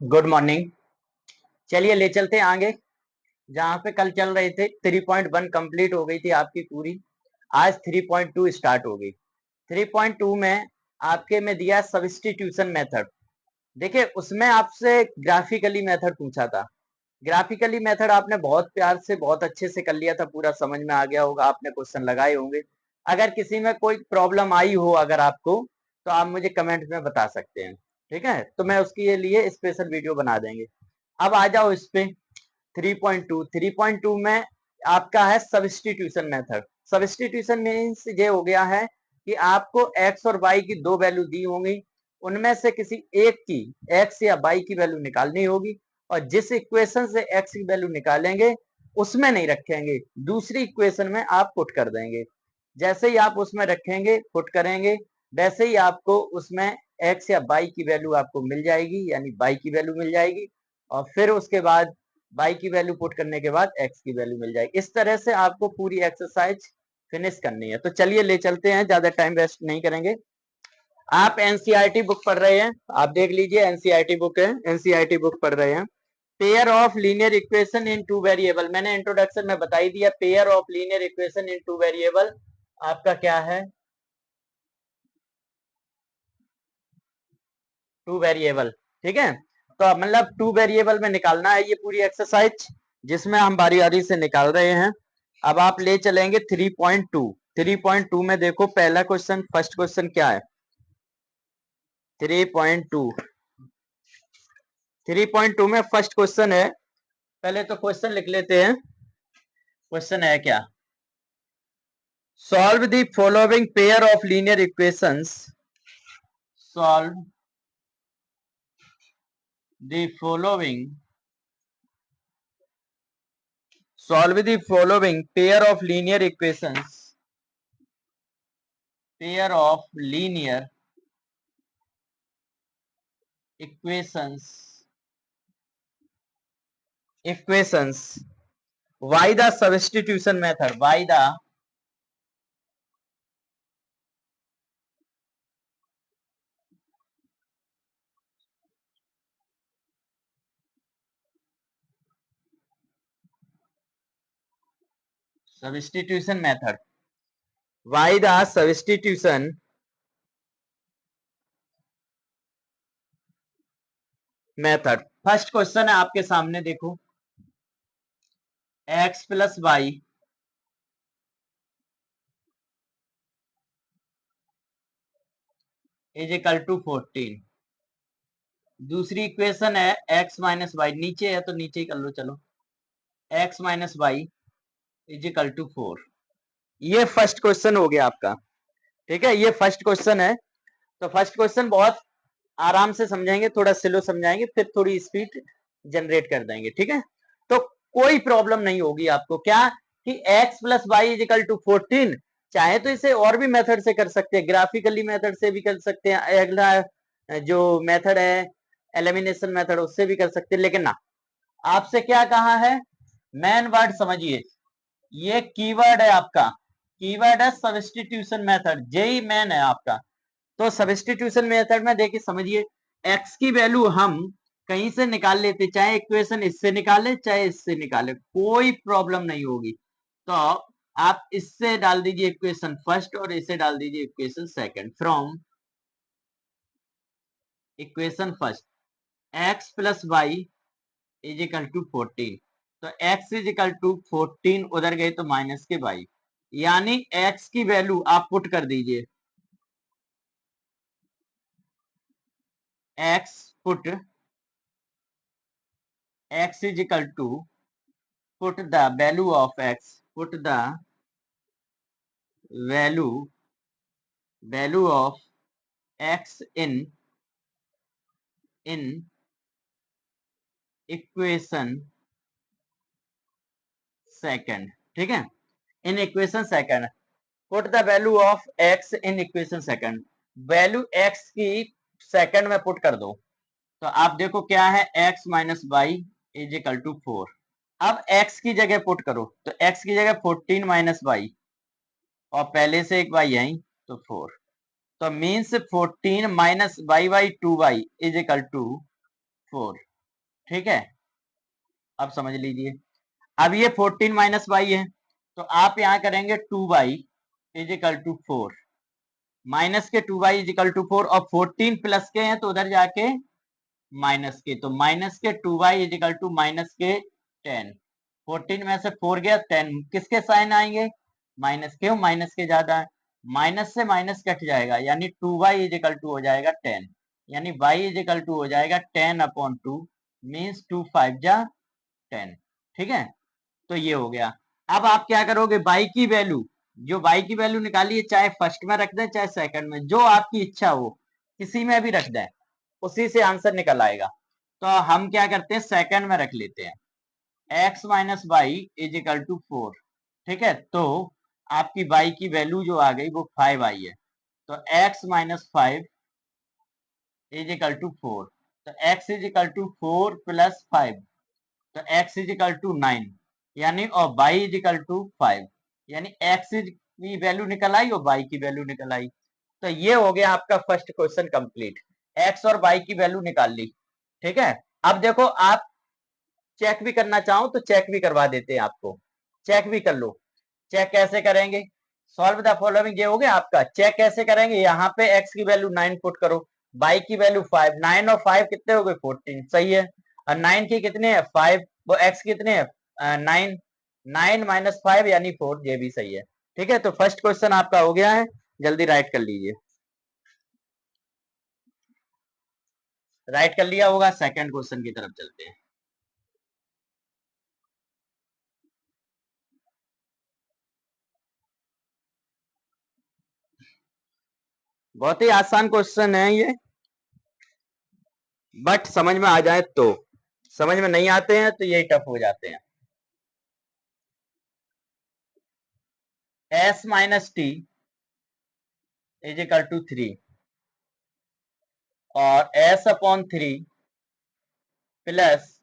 Good morning. चलिए ले चलते हैं आगे। जहां पे कल चल रहे थे 3.1 कंप्लीट हो गई थी आपकी पूरी। आज 3.2 स्टार्ट हो गई। 3.2 में आपके में दिया सब्स्टिट्यूशन मेथड। देखिए उसमें आपसे ग्राफिकली मेथड पूछा था। ग्राफिकली मेथड आपने बहुत प्यार से बहुत अच्छे से कर लिया था, पूरा समझ में आ गया होगा, आपने क्वेश्चन लगाए होंगे। अगर किसी में कोई प्रॉब्लम आई हो अगर आपको, तो आप मुझे कमेंट में बता सकते हैं। ठीक है, तो मैं उसके लिए स्पेशल वीडियो बना देंगे। अब आ जाओ इस पे 3.2 में आपका है सब्स्टिट्यूशन मेथड। सब्स्टिट्यूशन मीन्स ये हो गया है कि आपको x और y की दो वैल्यू दी होंगी, उनमें से किसी एक की x या y की वैल्यू निकालनी होगी, और जिस इक्वेशन से x की वैल्यू निकालेंगे उसमें नहीं रखेंगे, दूसरी इक्वेशन में आप पुट कर देंगे। जैसे ही आप उसमें रखेंगे, पुट करेंगे, वैसे ही आपको उसमें x या y की वैल्यू आपको मिल जाएगी, यानी y की वैल्यू मिल जाएगी, और फिर उसके बाद y की वैल्यू पुट करने के बाद x की वैल्यू मिल जाएगी। इस तरह से आपको पूरी एक्सरसाइज फिनिश करनी है। तो चलिए ले चलते हैं, ज्यादा टाइम वेस्ट नहीं करेंगे। आप एनसीईआरटी बुक पढ़ रहे हैं, आप देख लीजिए एनसीईआरटी बुक है, एनसीईआरटी बुक पढ़ रहे हैं। Pair of linear equation in two variable, मैंने इंट्रोडक्शन में बता ही दिया। Pair of linear equation in two variable आपका क्या है? Two variable. ठीक है, तो मतलब टू वेरिएबल में निकालना है ये पूरी एक्सरसाइज, जिसमें हम बारी बारी से निकाल रहे हैं। अब आप ले चलेंगे 3.2। 3.2 में देखो पहला क्वेश्चन, फर्स्ट क्वेश्चन क्या है? 3.2। 3.2 में फर्स्ट क्वेश्चन है, पहले तो क्वेश्चन लिख लेते हैं। क्वेश्चन है क्या? Solve the following pair of linear equations. Solve the following solve the following pair of linear equations. Pair of linear equations. By the substitution method. By the substitution method. By the substitution method. First question है आपके सामने, देखो x plus y is equal to 14। दूसरी equation है x minus Y, नीचे है तो नीचे ही कर लो, चलो x minus y is equal to 4। ये फर्स्ट क्वेश्चन हो गया आपका। ठीक है, ये फर्स्ट क्वेश्चन है। तो फर्स्ट क्वेश्चन बहुत आराम से समझाएंगे, थोड़ा स्लो समझाएंगे, फिर थोड़ी स्पीड जनरेट कर देंगे। ठीक है, तो कोई प्रॉब्लम नहीं होगी आपको। क्या कि x plus y is equal to 14, चाहे तो इसे और भी मेथड से कर सकते हैं, ग्राफिकली मेथड से भी कर सकते हैं, अगला जो मेथड है एलिमिनेशन मेथड उससे भी कर सकते हैं, लेकिन ना, आपसे क्या कहा है? मेन वर्ड समझिए, ये कीवर्ड है आपका, कीवर्ड है सब्स्टिट्यूशन मेथड, जेई मेन है आपका। तो सब्स्टिट्यूशन मेथड में देखिए समझिए, x की वैल्यू हम कहीं से निकाल लेते, चाहे इक्वेशन इससे निकाले चाहे इससे निकाले, कोई प्रॉब्लम नहीं होगी। तो आप इससे डाल दीजिए इक्वेशन फर्स्ट और इसे डाल दीजिए equation second. From equation first x plus y is equal to 14, तो x इज इक्वल टू 14, उधर गए तो माइनस के वाई, यानी x की वैल्यू आप पुट कर दीजिए, x put x is equal to, put the value of x, put the value of x in equation second. ठीक है, in equation second, put the value of x in equation second, value x की second में put कर दो। तो आप देखो क्या है, x minus y is equal to 4। अब x की जगह पुट करो, तो x की जगह 14 माइनस वाई, और पहले से एक वाई आई तो 4, तो means 14 minus y by 2 y is equal to 4। ठीक है, अब समझ लीजिए। अब ये 14 माइनस वाई है, तो आप यहाँ करेंगे 2y is equal to 4, minus के 2y इज इक्वल टू 4, और 14 प्लस के हैं तो उधर जाके माइनस के, तो माइनस के 2y is equal to minus के 10। 14 में से 4 गया, 10 किसके साइन आएंगे, माइनस के, माइनस के ज्यादा है, माइनस से माइनस कट जाएगा, यानी 2y इज इक्वल टू हो जाएगा 10, यानी y इज इक्वल टू हो जाएगा 10/2, मीन्स 2 5 जा 10। ठीक है, तो ये हो गया। अब आप क्या करोगे, बाई की वैल्यू, जो बाई की वैल्यू निकालिए, चाहे फर्स्ट में रख दें चाहे सेकंड में, जो आपकी इच्छा हो, किसी में भी रख दें, उसी से आंसर निकल आएगा। तो हम क्या करते हैं, सेकंड में रख लेते हैं, x minus y is equal to 4। ठीक है, तो आपकी y की वैल्यू जो आ गई वो 5 आई है, तो x minus 5 is equal to 4, तो x is equal to 4 plus 5, तो x इज इक्वल टू 9, यानी और y इज इक्वल टू 5, यानी x की वैल्यू निकल आई और y की वैल्यू निकल आई। तो ये हो गया आपका फर्स्ट क्वेश्चन कंप्लीट, x और y की वैल्यू निकाल ली। ठीक है, अब देखो आप चेक भी करना चाहो तो चेक भी करवा देते हैं आपको, चेक भी कर लो। चेक कैसे करेंगे, सॉल्व द फॉलोइंग, ये हो गया आपका। चेक कैसे करेंगे, यहाँ पे x की वैल्यू 9 पुट करो, y की वैल्यू 5, 9 और 5 कितने हो गए 14, सही है, और 9 के कितने हैं 5, वो x कितने हैं 9, 9 माइनस 5 यानी 4, ये भी सही है। ठीक है, तो फर्स्ट क्वेश्चन आपका हो गया है, जल्दी राइट कर लीजिए। राइट कर लिया होगा, सेकंड क्वेश्चन की तरफ चलते हैं। बहुत ही आसान क्वेश्चन है ये, बट समझ में आ जाए तो, समझ में नहीं आते हैं तो यही टफ हो जाते हैं। s minus t is equal to 3 और s upon 3 plus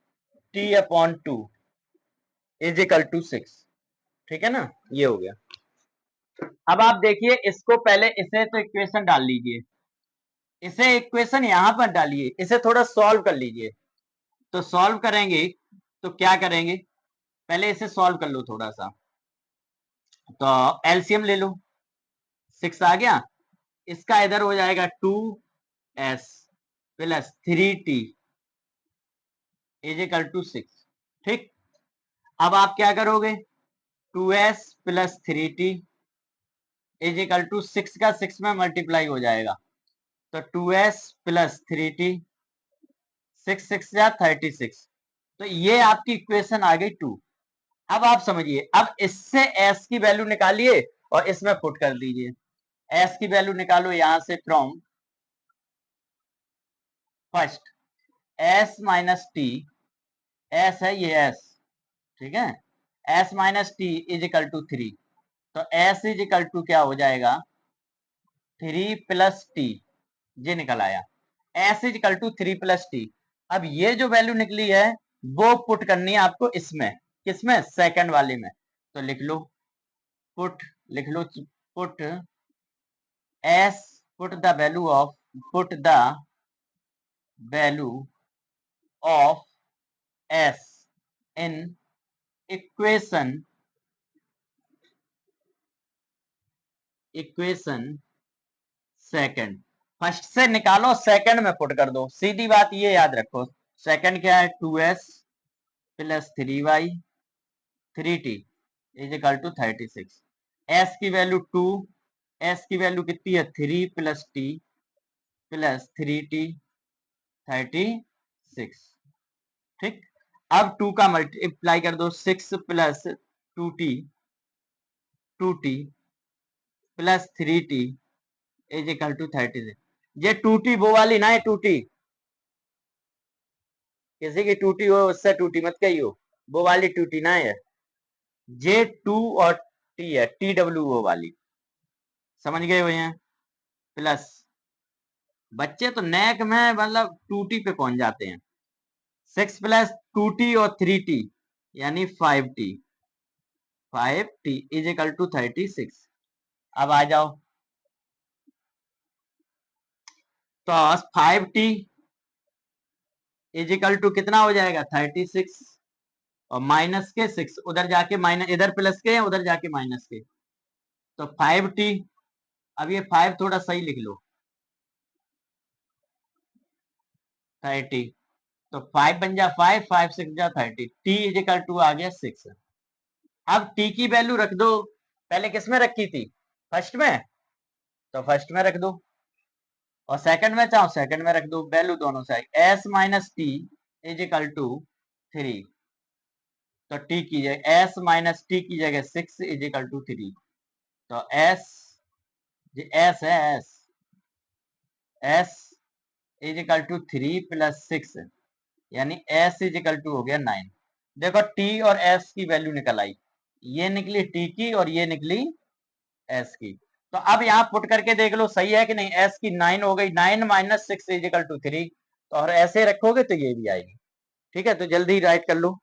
t upon 2 is equal to 6। ठीक है ना, ये हो गया। अब आप देखिए इसको, पहले इसे तो इक्वेशन डाल लीजिए, इसे इक्वेशन यहां पर डालिए, इसे थोड़ा सॉल्व कर लीजिए। तो सॉल्व करेंगे तो क्या करेंगे, पहले इसे सॉल्व कर लो थोड़ा सा, तो एलसीएम ले लो, 6 आ गया, इसका इधर हो जाएगा 2s plus 3t is equal to 6। ठीक, अब आप क्या करोगे, 2s plus 3t is equal to 6 का 6 में मल्टीप्लाई हो जाएगा, तो 2s प्लस 3t, 6 6 या 36, तो ये आपकी इक्वेशन आ गई 2। अब आप समझिए, अब इससे s की वैल्यू निकालिए और इसमें पुट कर दीजिए, s की वैल्यू निकालो यहां से from first s minus t, s है ये s, ठीक है, s minus t is equal to 3, तो s इज इक्वल टू क्या हो जाएगा 3 प्लस टी, ये निकल आया, s is equal to 3 plus t. अब ये जो वैल्यू निकली है वो पुट करनी है आपको इसमें, किसमें, सेकंड वाले में, तो लिख लो, पुट लिख लो, put s, put the value of, put the value of s in equation second, first से निकालो सेकंड में पुट कर दो, सीधी बात ये याद रखो। सेकंड क्या है, 2s plus 3y 3t is equal to 36, s की वैल्यू 2, s की वैल्यू कितनी है 3 प्लस t प्लस 3t 36। ठीक, अब 2 का मल्टीप्लाई कर दो, 6 plus 2t plus 3t is equal to 36। ये 2t वो वाली ना है, 2t किसी की टूटी हो उससे टूटी मत कहियो, वो वाली टूटी ना है, J2 और टी है, TWO वाली, समझ गए हुए हैं, प्लस बच्चे तो नेक में मतलब 2t पे पहुंच जाते हैं, 6 प्लस 2t और 3t यानी 5t, 5t is equal to 36। अब आ जाओ, तो 5t इज इक्वल टू कितना हो जाएगा 36 और माइनस के 6 उधर जाके माइनस, इधर प्लस के उधर जाके माइनस के, तो 5t। अब ये 5 थोड़ा सही लिख लो, 30, तो 5 बन जा 5, 5 6 जा 30, t इज इक्वल टू आ गया 6। अब t की वैल्यू रख दो, पहले किस में रखी थी, फर्स्ट में, तो फर्स्ट में रख दो, और सेकंड में चाहो सेकंड में रख दो, वैल्यू दोनों side, s minus t is equal to 3, तो t की जगह s माइनस टी की जगह 6 इज इक्वल टू 3, तो s, s है s is equal to 3 plus 6, यानी s इज इक्वल टू हो गया 9। देखो t और s की वैल्यू निकल आई, ये निकली t की और ये निकली s की। तो अब यहाँ पुट करके देख लो सही है कि नहीं, s की 9 हो गई, 9 माइनस 6 इज इक्वल टू 3, तो और ऐसे रखोगे तो ये भी आएगी। ठीक है, तो जल्दी राइट कर लो,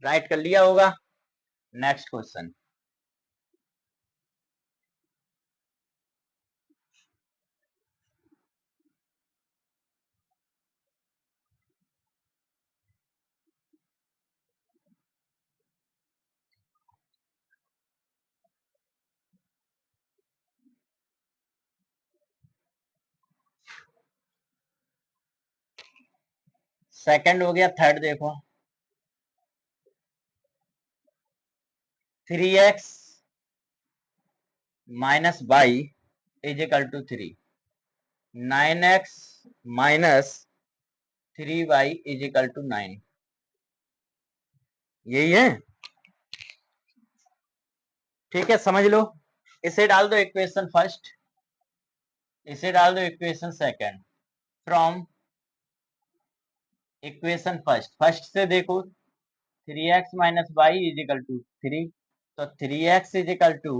राइट कर लिया होगा। नेक्स्ट क्वेश्चन, सेकंड हो गया, थर्ड देखो, 3x minus y is equal to 3, 9x minus 3y is equal to 9, यही है। ठीक है, समझ लो, इसे डाल दो इक्वेशन फर्स्ट, इसे डाल दो equation second, from equation first, first से देखो 3x minus y is equal to 3, तो 3x इज इक्वल टू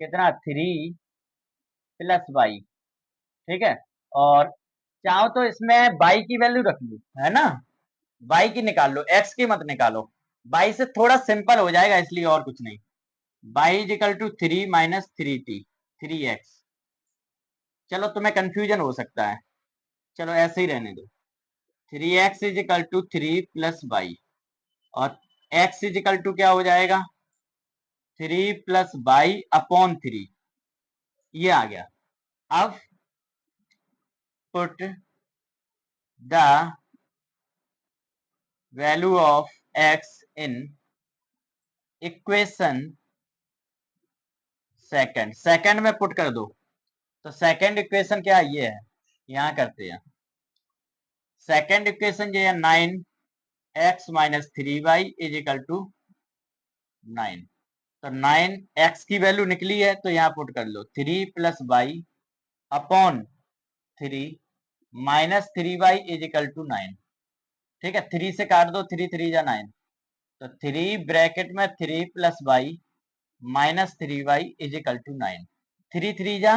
कितना 3 प्लस वाई, ठीक है, और चाहो तो इसमें बाई की वैल्यू रख लो, है ना, बाई की निकाल लो, एक्स की मत निकालो, बाई से थोड़ा सिंपल हो जाएगा इसलिए, और कुछ नहीं। Y is equal to 3 minus 3t, 3x, चलो तुम्हें कंफ्यूजन हो सकता है, चलो ऐसे ही रहने दो, 3x is equal to 3 plus y, और x इज इक्वल टू क्या हो जाएगा 3 प्लस बाई अपॉन 3, ये आ गया। अब put the value of x in equation second, second में पुट कर दो, तो सेकंड इक्वेशन क्या ये है, यहां करते हैं, सेकंड इक्वेशन ये है 9x minus 3y is equal to 9, तो 9x की वैल्यू निकली है तो यहाँ पुट कर लो 3 plus y upon 3 minus 3y is equal to 9, ठीक है, 3 से काट दो, 3 3 जा 9, तो 3 ब्रैकेट में 3 plus y minus 3y is equal to 9, 3 3 जा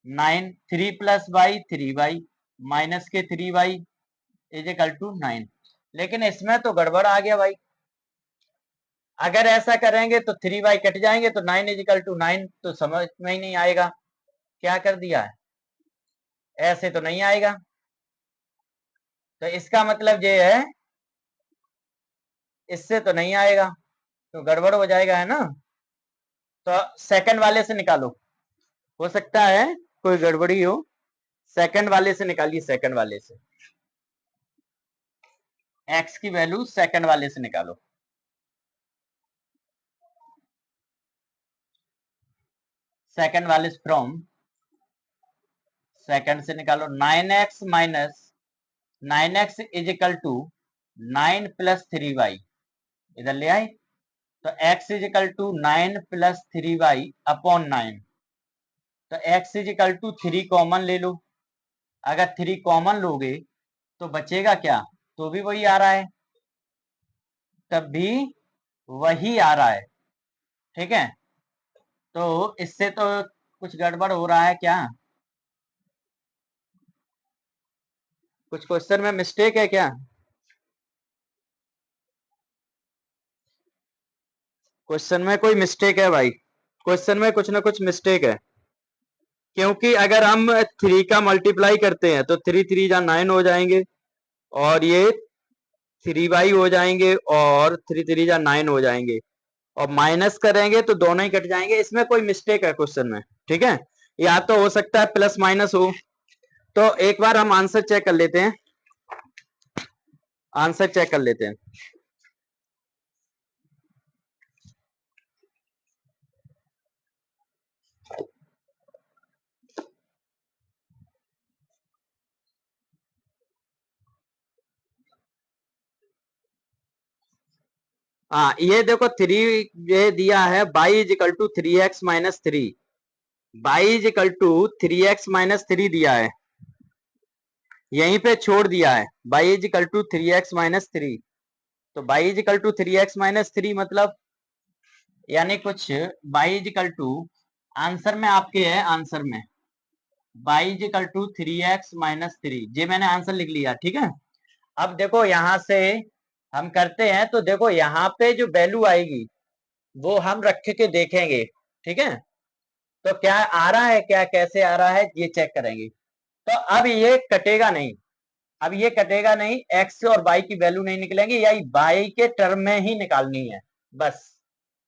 9, 3 प्लस वाई 3y माइनस के 3y इज इक्वल टू 9, लेकिन इसमें तो गड़बड़ आ गया भाई, अगर ऐसा करेंगे तो 3y कट जाएंगे, तो 9 इज इक्वल टू 9 तो समझ में ही नहीं आएगा, क्या कर दिया है, ऐसे तो नहीं आएगा, तो इसका मतलब ये है इससे तो नहीं आएगा, तो गड़बड़ हो जाएगा, है ना, तो सेकंड वाले से निकालो, हो सकता है कोई गड़बड़ी हो, सेकंड वाले से निकालिए, सेकंड वाले से x की वैल्यू सेकंड वाले से निकालो, सेकंड वाले फ्रॉम सेकंड से निकालो, 9x minus 9x is equal to 9 plus 3y, इधर ले आए, तो x is equal to 9 plus 3y upon 9, तो x is equal to 3 common ले लो, अगर 3 कॉमन लोगे तो बचेगा क्या, तो भी वही आ रहा है, तब भी वही आ रहा है, ठीक है, तो इससे तो कुछ गड़बड़ हो रहा है क्या, कुछ क्वेश्चन में मिस्टेक है क्या, क्वेश्चन में कोई मिस्टेक है भाई, क्वेश्चन में कुछ ना कुछ मिस्टेक है, क्योंकि अगर हम 3 का मल्टीप्लाई करते हैं तो 3 3 जा 9 हो जाएंगे, और ये 3 हो जाएंगे, और 3 3 जा 9 हो जाएंगे, और माइनस करेंगे तो दोनों ही कट जाएंगे। इसमें कोई मिस्टेक है क्वेश्चन में, ठीक है। या तो हो सकता है प्लस माइनस हो। तो एक बार हम आंसर चेक कर लेते हैं, आंसर चेक कर लेते हैं। हाँ, ये देखो 3 ये दिया है, y is equal to 3x-3, y is equal to 3x-3 दिया है, यहीं पे छोड़ दिया है y is equal to 3x-3। तो y is equal to 3x-3 मतलब यानी कुछ y is equal to, answer में आपके है, आंसर में by is equal to 3x-3, ये मैंने आंसर लिख लिया, ठीक है। अब देखो यहां से हम करते हैं, तो देखो यहाँ पे जो वैल्यू आएगी वो हम रख के देखेंगे, ठीक है। तो क्या आ रहा है, क्या कैसे आ रहा है ये चेक करेंगे। तो अब ये कटेगा नहीं, अब ये कटेगा नहीं, एक्स और वाई की वैल्यू नहीं निकलेंगी, या वाई के टर्म में ही निकालनी है, बस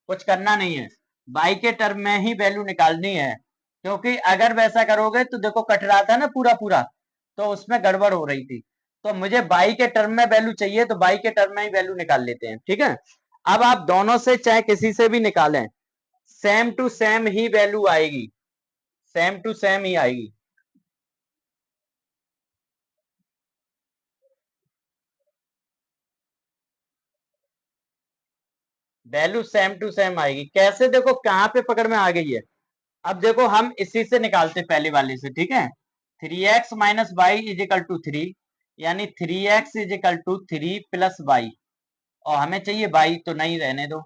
कुछ करना नहीं है, वाई के टर्म में ही वैल्यू निकालनी है। क्योंकि अगर वैसा करोगे तो देखो कट रहा था ना पूरा पूरा, तो उसमें गड़बड़ हो रही थी। तो मुझे बाई के टर्म में वैल्यू चाहिए, तो बाई के टर्म में ही वैल्यू निकाल लेते हैं, ठीक है। अब आप दोनों से चाहे किसी से भी निकालें, सेम टू सेम ही वैल्यू आएगी, सेम टू सेम ही आएगी। वैल्यू सेम टू सेम आएगी कैसे, देखो कहां पे पकड़ में आ गई है। अब देखो हम इसी से निकालते पहले वाले से, ठीक है। 3x-y इज इक्वल टू 3, यानी 3x is equal to 3 plus y, और हमें चाहिए y, तो नहीं रहने दो,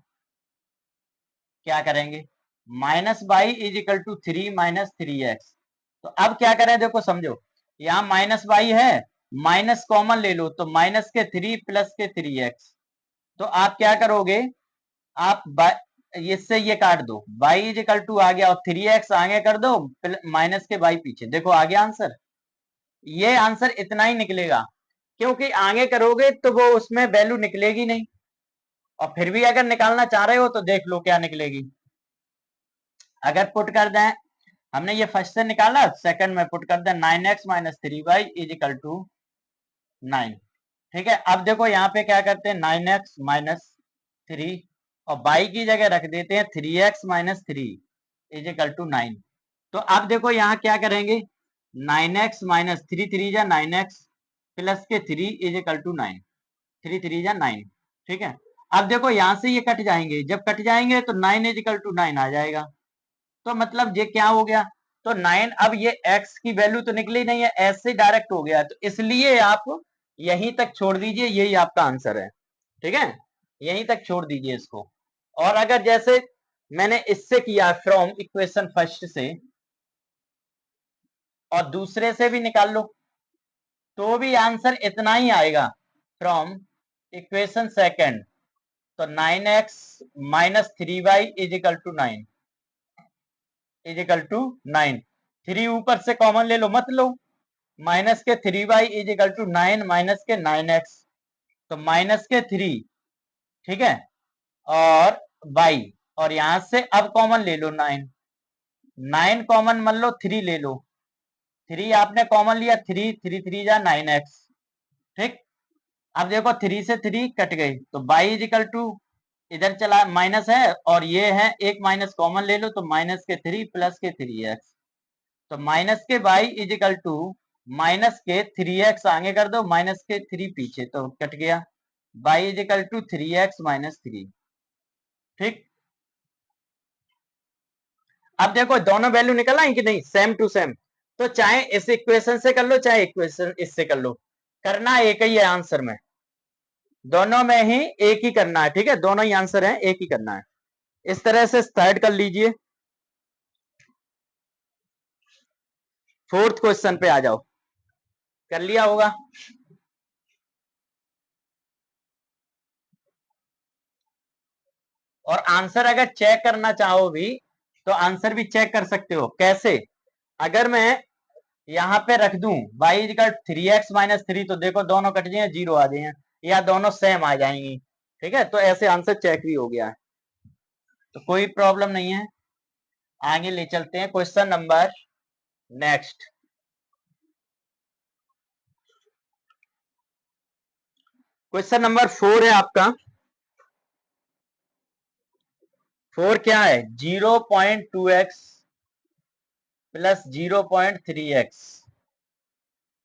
क्या करेंगे, minus y is equal to 3 minus 3x। तो अब क्या करें, देखो समझो, यहाँ माइनस वाई है, माइनस कॉमन ले लो, तो माइनस के 3 प्लस के 3x। तो आप क्या करोगे, आप इससे ये काट दो, y इज इक्वल टू आ गया, और 3x आगे कर दो, माइनस के y पीछे, देखो आ गया आंसर। ये आंसर इतना ही निकलेगा, क्योंकि आगे करोगे तो वो उसमें वैल्यू निकलेगी नहीं, और फिर भी अगर निकालना चाह रहे हो तो देख लो क्या निकलेगी। अगर पुट कर दें, हमने ये फर्स्ट से निकाला, सेकंड में पुट कर दें 9x-3y इज इक्वल टू 9, ठीक है। अब देखो यहाँ पे क्या करते हैं, 9x-3, और y की जगह रख देते हैं 3x-3 इज इक्वल टू 9। तो अब देखो यहाँ क्या करेंगे, 9x-3 3 जा 9x प्लस के 3 इज इक्वल टू 9, 3 3 जा 9, ठीक है। अब देखो यहाँ से ये कट जाएंगे, जब कट जाएंगे तो 9 इज इक्वल टू 9 आ जाएगा। तो मतलब ये क्या हो गया, तो 9, अब ये x की वैल्यू तो निकली नहीं है, ऐसे डायरेक्ट हो गया, तो इसलिए आप यहीं तक छोड़ दीजिए, यही आपका आंसर है, ठीक है। यहीं तक छोड़ दीजिए इसको। और अगर जैसे मैंने इससे किया फ्रॉम इक्वेशन फर्स्ट से, और दूसरे से भी निकाल लो, तो भी आंसर इतना ही आएगा, फ्रॉम इक्वेशन सेकंड। तो 9x-3y is equal to 9, is equal to 9, 3 ऊपर से कॉमन ले लो, मत लो, माइनस के 3y is equal to 9 minus के 9x, तो माइनस के 3, ठीक है, और y, और यहां से अब कॉमन ले लो 9, 9 कॉमन मान लो, 3 ले लो, 3 आपने कॉमन लिया, 3 3 3 जा 9x, ठीक। अब देखो 3 से 3 कट गई, तो y इज इक्वल टू, इधर चला माइनस है, और ये है एक माइनस कॉमन ले लो, तो माइनस के 3 प्लस के 3x, तो माइनस के y is equal to minus के 3x आगे कर दो, माइनस के 3 पीछे, तो कट गया, y is equal to 3x-3, ठीक। अब देखो दोनों वैल्यू निकल आई कि नहीं, सेम टू सेम। तो चाहे इस इक्वेशन से कर लो, चाहे इक्वेशन इससे कर लो, करना एक ही है आंसर में, दोनों में ही एक ही करना है, ठीक है, दोनों ही आंसर है, एक ही करना है। इस तरह से थर्ड कर लीजिए। फोर्थ क्वेश्चन पे आ जाओ, कर लिया होगा। और आंसर अगर चेक करना चाहो भी, तो आंसर भी चेक कर सकते हो, कैसे, अगर मैं यहाँ पे रख दूं y इक्वल 3x माइनस 3, तो देखो दोनों कट जाए, जीरो आ जाए, या दोनों सेम आ जाएंगी। ठीक है, तो ऐसे आंसर चेक भी हो गया है, तो कोई प्रॉब्लम नहीं है। आगे ले चलते हैं question number next. Question number 4 है आपका। 4 क्या है? 0.2x प्लस 0.3x,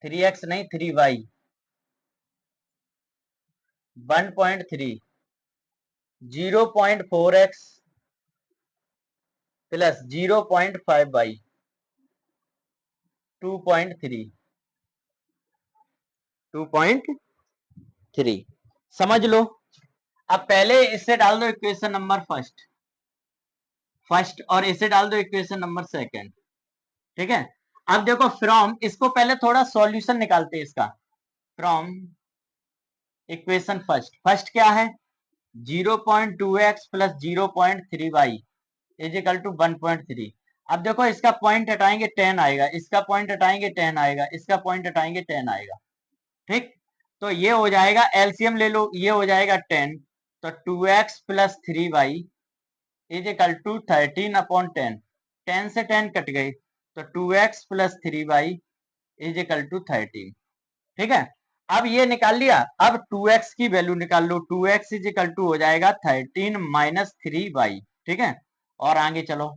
3x नहीं 3y, 1.3, 0.4x प्लस 0.5y, 2.3, 2.3। समझ लो। अब पहले इससे डाल दो इक्वेशन नंबर फर्स्ट और इसे डाल दो इक्वेशन नंबर सेकंड। ठीक है, अब देखो फ्रॉम, इसको पहले थोड़ा सॉल्यूशन निकालते हैं इसका। फ्रॉम इक्वेशन फर्स्ट क्या है? 0.2x plus 0.3y is equal to 1.3। अब देखो इसका पॉइंट हटाएंगे 10 आएगा, इसका पॉइंट हटाएंगे 10 आएगा, इसका पॉइंट हटाएंगे 10 आएगा। ठीक, तो ये हो जाएगा, एलसीएम ले लो, ये हो जाएगा 10, तो 2x plus 3y is equal to 13/10। 10 से 10 कट गए, तो 2x plus 3y is equal to 13। ठीक है, अब ये निकाल लिया, अब 2x की वैल्यू निकाल लो, 2x इज इक्वल टू हो जाएगा 13 माइनस 3y। ठीक है, और आगे चलो,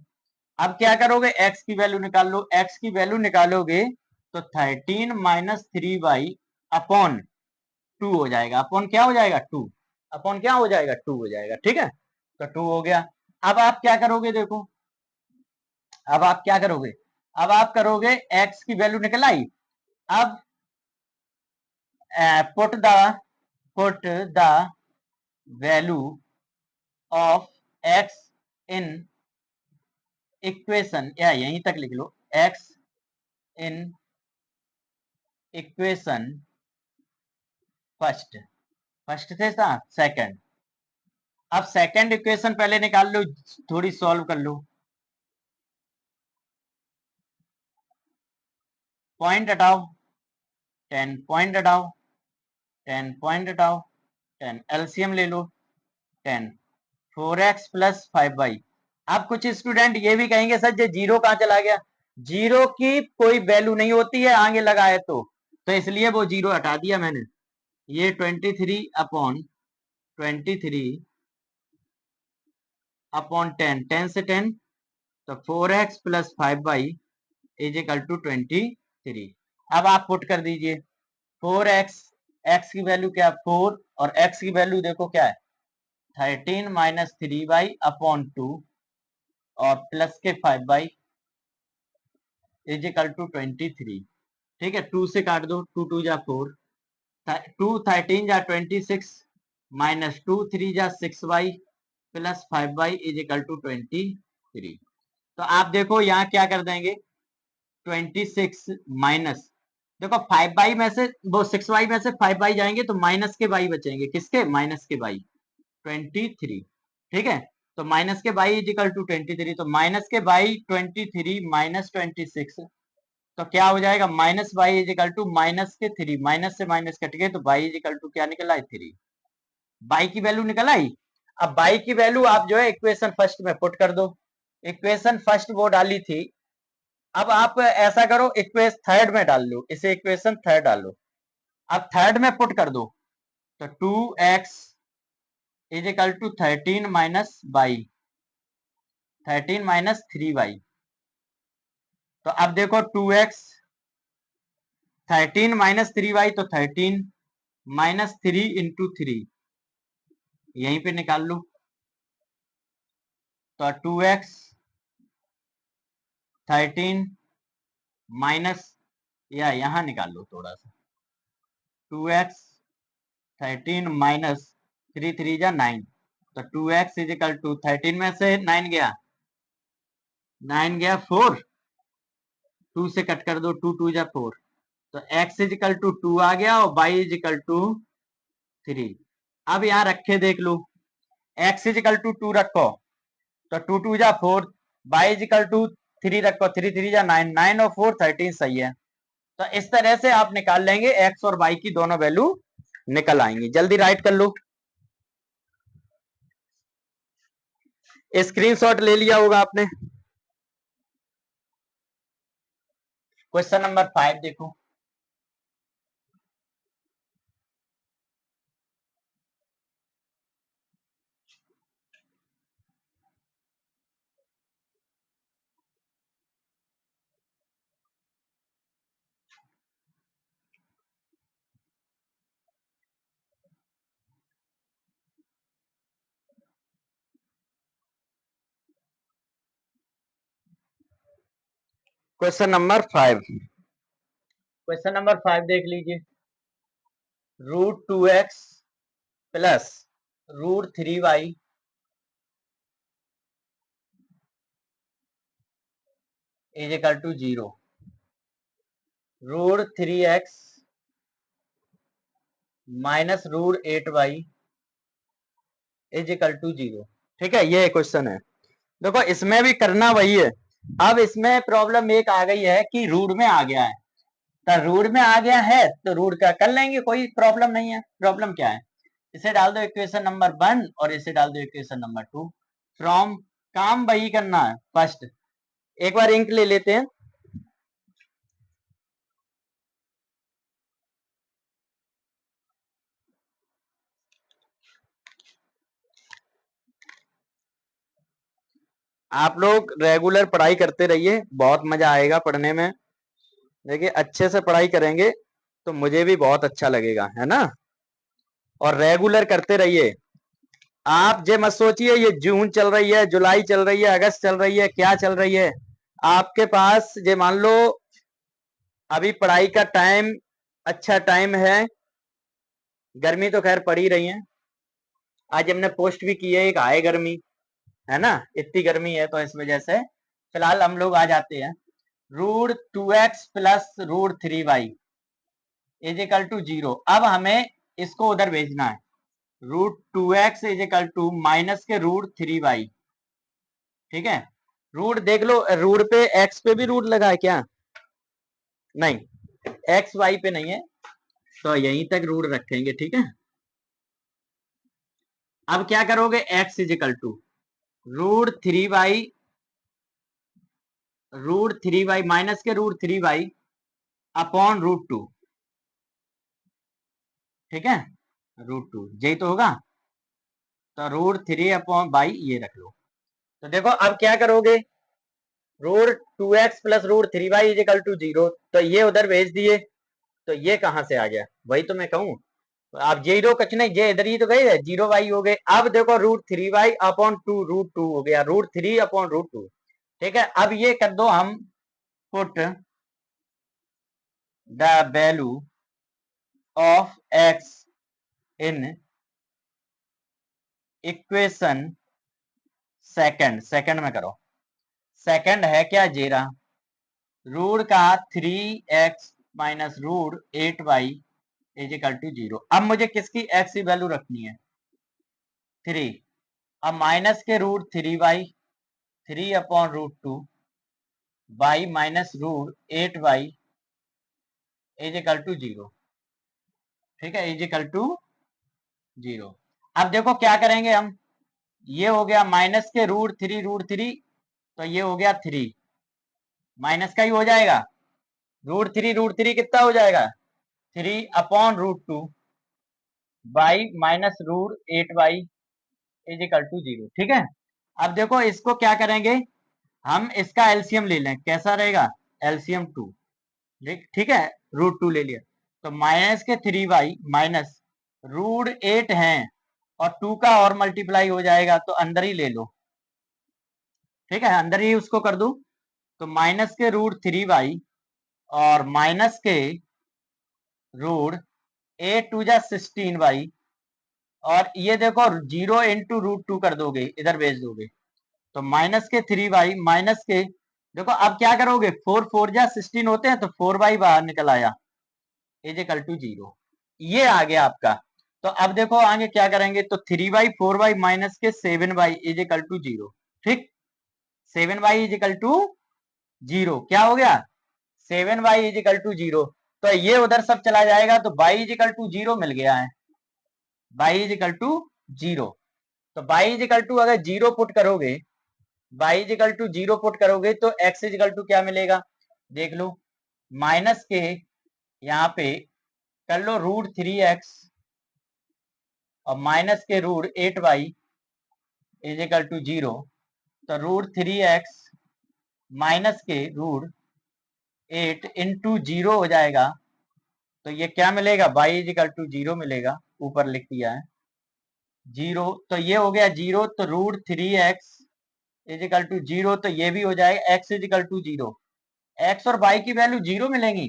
अब क्या करोगे? x की वैल्यू निकाल लो, x की वैल्यू निकालोगे तो 13 माइनस 3y अपॉन 2 हो जाएगा। अपॉन क्या हो जाएगा? 2। अपॉन क्या हो जाएगा? 2 हो जाएगा। ठीक है, तो 2 हो गया। अब आप क्या करोगे? देखो, अब आप क्या करोगे? अब आप करोगे x की वैल्यू निकल आई। अब put the value of x in equation, या यहीं तक लिख लो, x इन इक्वेशन फर्स्ट थे सेकंड। अब सेकंड इक्वेशन पहले निकाल लो, थोड़ी सॉल्व कर लो। पॉइंट हटाओ 10, पॉइंट हटाओ 10, पॉइंट हटाओ 10, एलसीएम ले लो 10, 4x प्लस 5y। अब कुछ स्टूडेंट ये भी कहेंगे सर ये जीरो कहाँ चला गया? जीरो की कोई वैल्यू नहीं होती है आगे लगाए तो इसलिए वो जीरो हटा दिया मैंने। ये 23/10, 10 से 10, तो 4x plus 5y is equal to 23। अब आप पुट कर दीजिए 4x, x की वैल्यू क्या है 4, और x की वैल्यू देखो क्या है 13 माइनस 3y अपॉन 2, और प्लस के 5y इज इक्वल टू 23। ठीक है, 2 से काट दो, 2 2 जा 4, 2 13 जा 26, माइनस 2 3 जा 6y plus 5y is equal to 23। तो आप देखो यहाँ क्या कर देंगे, 26 माइनस, देखो 5y में से, वो 6y में से 5y जाएंगे तो माइनस के y बचेंगे, किसके? माइनस के y, 23। ठीक है, तो माइनस के y इज इक्वल टू 23, तो माइनस के y 23 माइनस 26, तो क्या हो जाएगा? Minus y is equal to minus के 3, माइनस से माइनस कट गए तो वाई इज इक्वल टू क्या निकल आई? 3। वाई की वैल्यू निकल आई। अब वाई की वैल्यू आप जो है इक्वेशन फर्स्ट में पुट कर दो। इक्वेशन फर्स्ट वो डाली थी, अब आप ऐसा करो इक्वेशन थर्ड में डाल लो, इसे इक्वेशन थर्ड डालो। अब थर्ड में पुट कर दो, तो 2x is equal to 13 minus y, 13 minus 3y। तो अब देखो 2x 13 माइनस 3y, तो 13 माइनस 3 इंटू 3, यहीं पे निकाल लो, तो 2x 13 माइनस, या यहां निकाल लो थोड़ा सा, 2x 13 माइनस 3 3 जा 9, तो 2x इज इक्वल टू 13 में से 9 गया, 9 गया 4, 2 से कट कर दो, 2 2 जा 4, तो x इज इक्वल टू 2 आ गया और y इज इक्वल टू 3। अब यहाँ रखे देख लो, x इज इक्वल टू 2 रखो, तो 2 2 जा 4, y इज इक्वल टू 3 रखो, 3 3 जा 9, 9 और 4 13 सही है। तो इस तरह से आप निकाल लेंगे, एक्स और वाई की दोनों वैल्यू निकल आएंगी। जल्दी राइट कर लो। स्क्रीनशॉट ले लिया होगा आपने। क्वेश्चन नंबर 5 देखो। क्वेश्चन नंबर 5, क्वेश्चन नंबर 5 देख लीजिए। √2x plus √3y is equal to 0। √3x minus √8y is equal to 0। ठीक है, ये क्वेश्चन है। देखो इसमें भी करना वही है। अब इसमें प्रॉब्लम एक आ गई है कि रूट में आ गया है, तो रूट में आ गया है तो रूट का कर लेंगे, कोई प्रॉब्लम नहीं है। प्रॉब्लम क्या है, इसे डाल दो इक्वेशन नंबर 1 और इसे डाल दो इक्वेशन नंबर 2। फ्रॉम, काम वही करना है। फर्स्ट एक बार इंक ले लेते हैं। आप लोग रेगुलर पढ़ाई करते रहिए, बहुत मजा आएगा पढ़ने में। देखिए अच्छे से पढ़ाई करेंगे तो मुझे भी बहुत अच्छा लगेगा, है ना। और रेगुलर करते रहिए। आप ये मत सोचिए ये जून चल रही है, जुलाई चल रही है, अगस्त चल रही है, क्या चल रही है। आपके पास ये मान लो अभी पढ़ाई का टाइम, अच्छा टाइम है। गर्मी तो खैर पड़ ही रही है। आज हमने पोस्ट भी की है एक हाई गर्मी, है ना। इतनी गर्मी है तो इस वजह से फिलहाल हम लोग आ जाते हैं। √2x plus √3y is equal to 0। अब हमें इसको उधर भेजना है। √2x is equal to minus के √3y। ठीक है, रूट देख लो, रूट पे x पे भी रूट लगा है क्या? नहीं, x y पे नहीं है, तो यहीं तक रूट रखेंगे। ठीक है, अब क्या करोगे, x is equal to √3y, √3y minus के √3y अपॉन √2। ठीक है, √2 यही तो होगा। तो √3 अपॉन बाई ये रख लो। तो देखो अब क्या करोगे, √2x plus √3y is equal to 0, तो ये उधर भेज दिए। तो ये कहां से आ गया, वही तो मैं कहूं। आप 0 कुछ नहीं, ये इधर ही तो गए, 0y हो गए। अब देखो √3y अपॉन 2 √2 हो गया, √3 अपॉन √2। ठीक है, अब ये कर दो हम, put the value of x in equation second, second में करो। सेकंड है क्या, जेरा रूट का 3x minus √8y is equal to 0। अब मुझे किसकी x की वैल्यू रखनी है, 3। अब माइनस के √3y, 3 upon √2 y minus √8y is equal to 0। ठीक है, इज इक्वल टू 0। अब देखो क्या करेंगे हम, ये हो गया माइनस के √3 तो ये हो गया 3, माइनस का ही हो जाएगा। √3 कितना हो जाएगा, 3 upon √2 y minus √8y is equal to 0। ठीक है, अब देखो इसको क्या करेंगे, हम इसका एलसीएम ले लें, कैसा रहेगा, एलसीएम 2। ठीक है, √2 ले लिया, तो माइनस के 3y माइनस √8 है और 2 का और मल्टीप्लाई हो जाएगा, तो अंदर ही ले लो। ठीक है, अंदर ही उसको कर दू, तो माइनस के √3y और माइनस के √8 2 जा 16y, और ये देखो 0 इंटू √2 कर दोगे, इधर भेज दोगे, तो माइनस के 3y माइनस के, देखो अब क्या करोगे, 4 4 जा 16 होते हैं, तो 4y बाहर निकल आया इज इक्वल टू 0। ये आ गया आपका। तो अब देखो आगे क्या करेंगे, तो 3y 4y माइनस के 7y इज इक्वल टू 0। ठीक, 7y is equal to zero, क्या हो गया 7y is equal to zero. तो ये उधर सब चला जाएगा तो y is equal to zero मिल गया है, y is equal to zero. तो y इज इक्वल टू अगर जीरो पुट करोगे, y is equal to zero put करोगे तो x इज इक्वल टू क्या मिलेगा, देख लो, माइनस के यहाँ पे कर लो √3x और माइनस के √8y is equal to zero. तो √3x माइनस के √8 इंटू जीरो हो जाएगा। तो ये क्या मिलेगा, y is equal to zero मिलेगा, ऊपर लिख दिया है जीरो। तो ये हो गया जीरो, तो √3x is equal to zero, तो ये भी हो जाएगा x is equal to zero. x और y की वैल्यू जीरो मिलेंगी।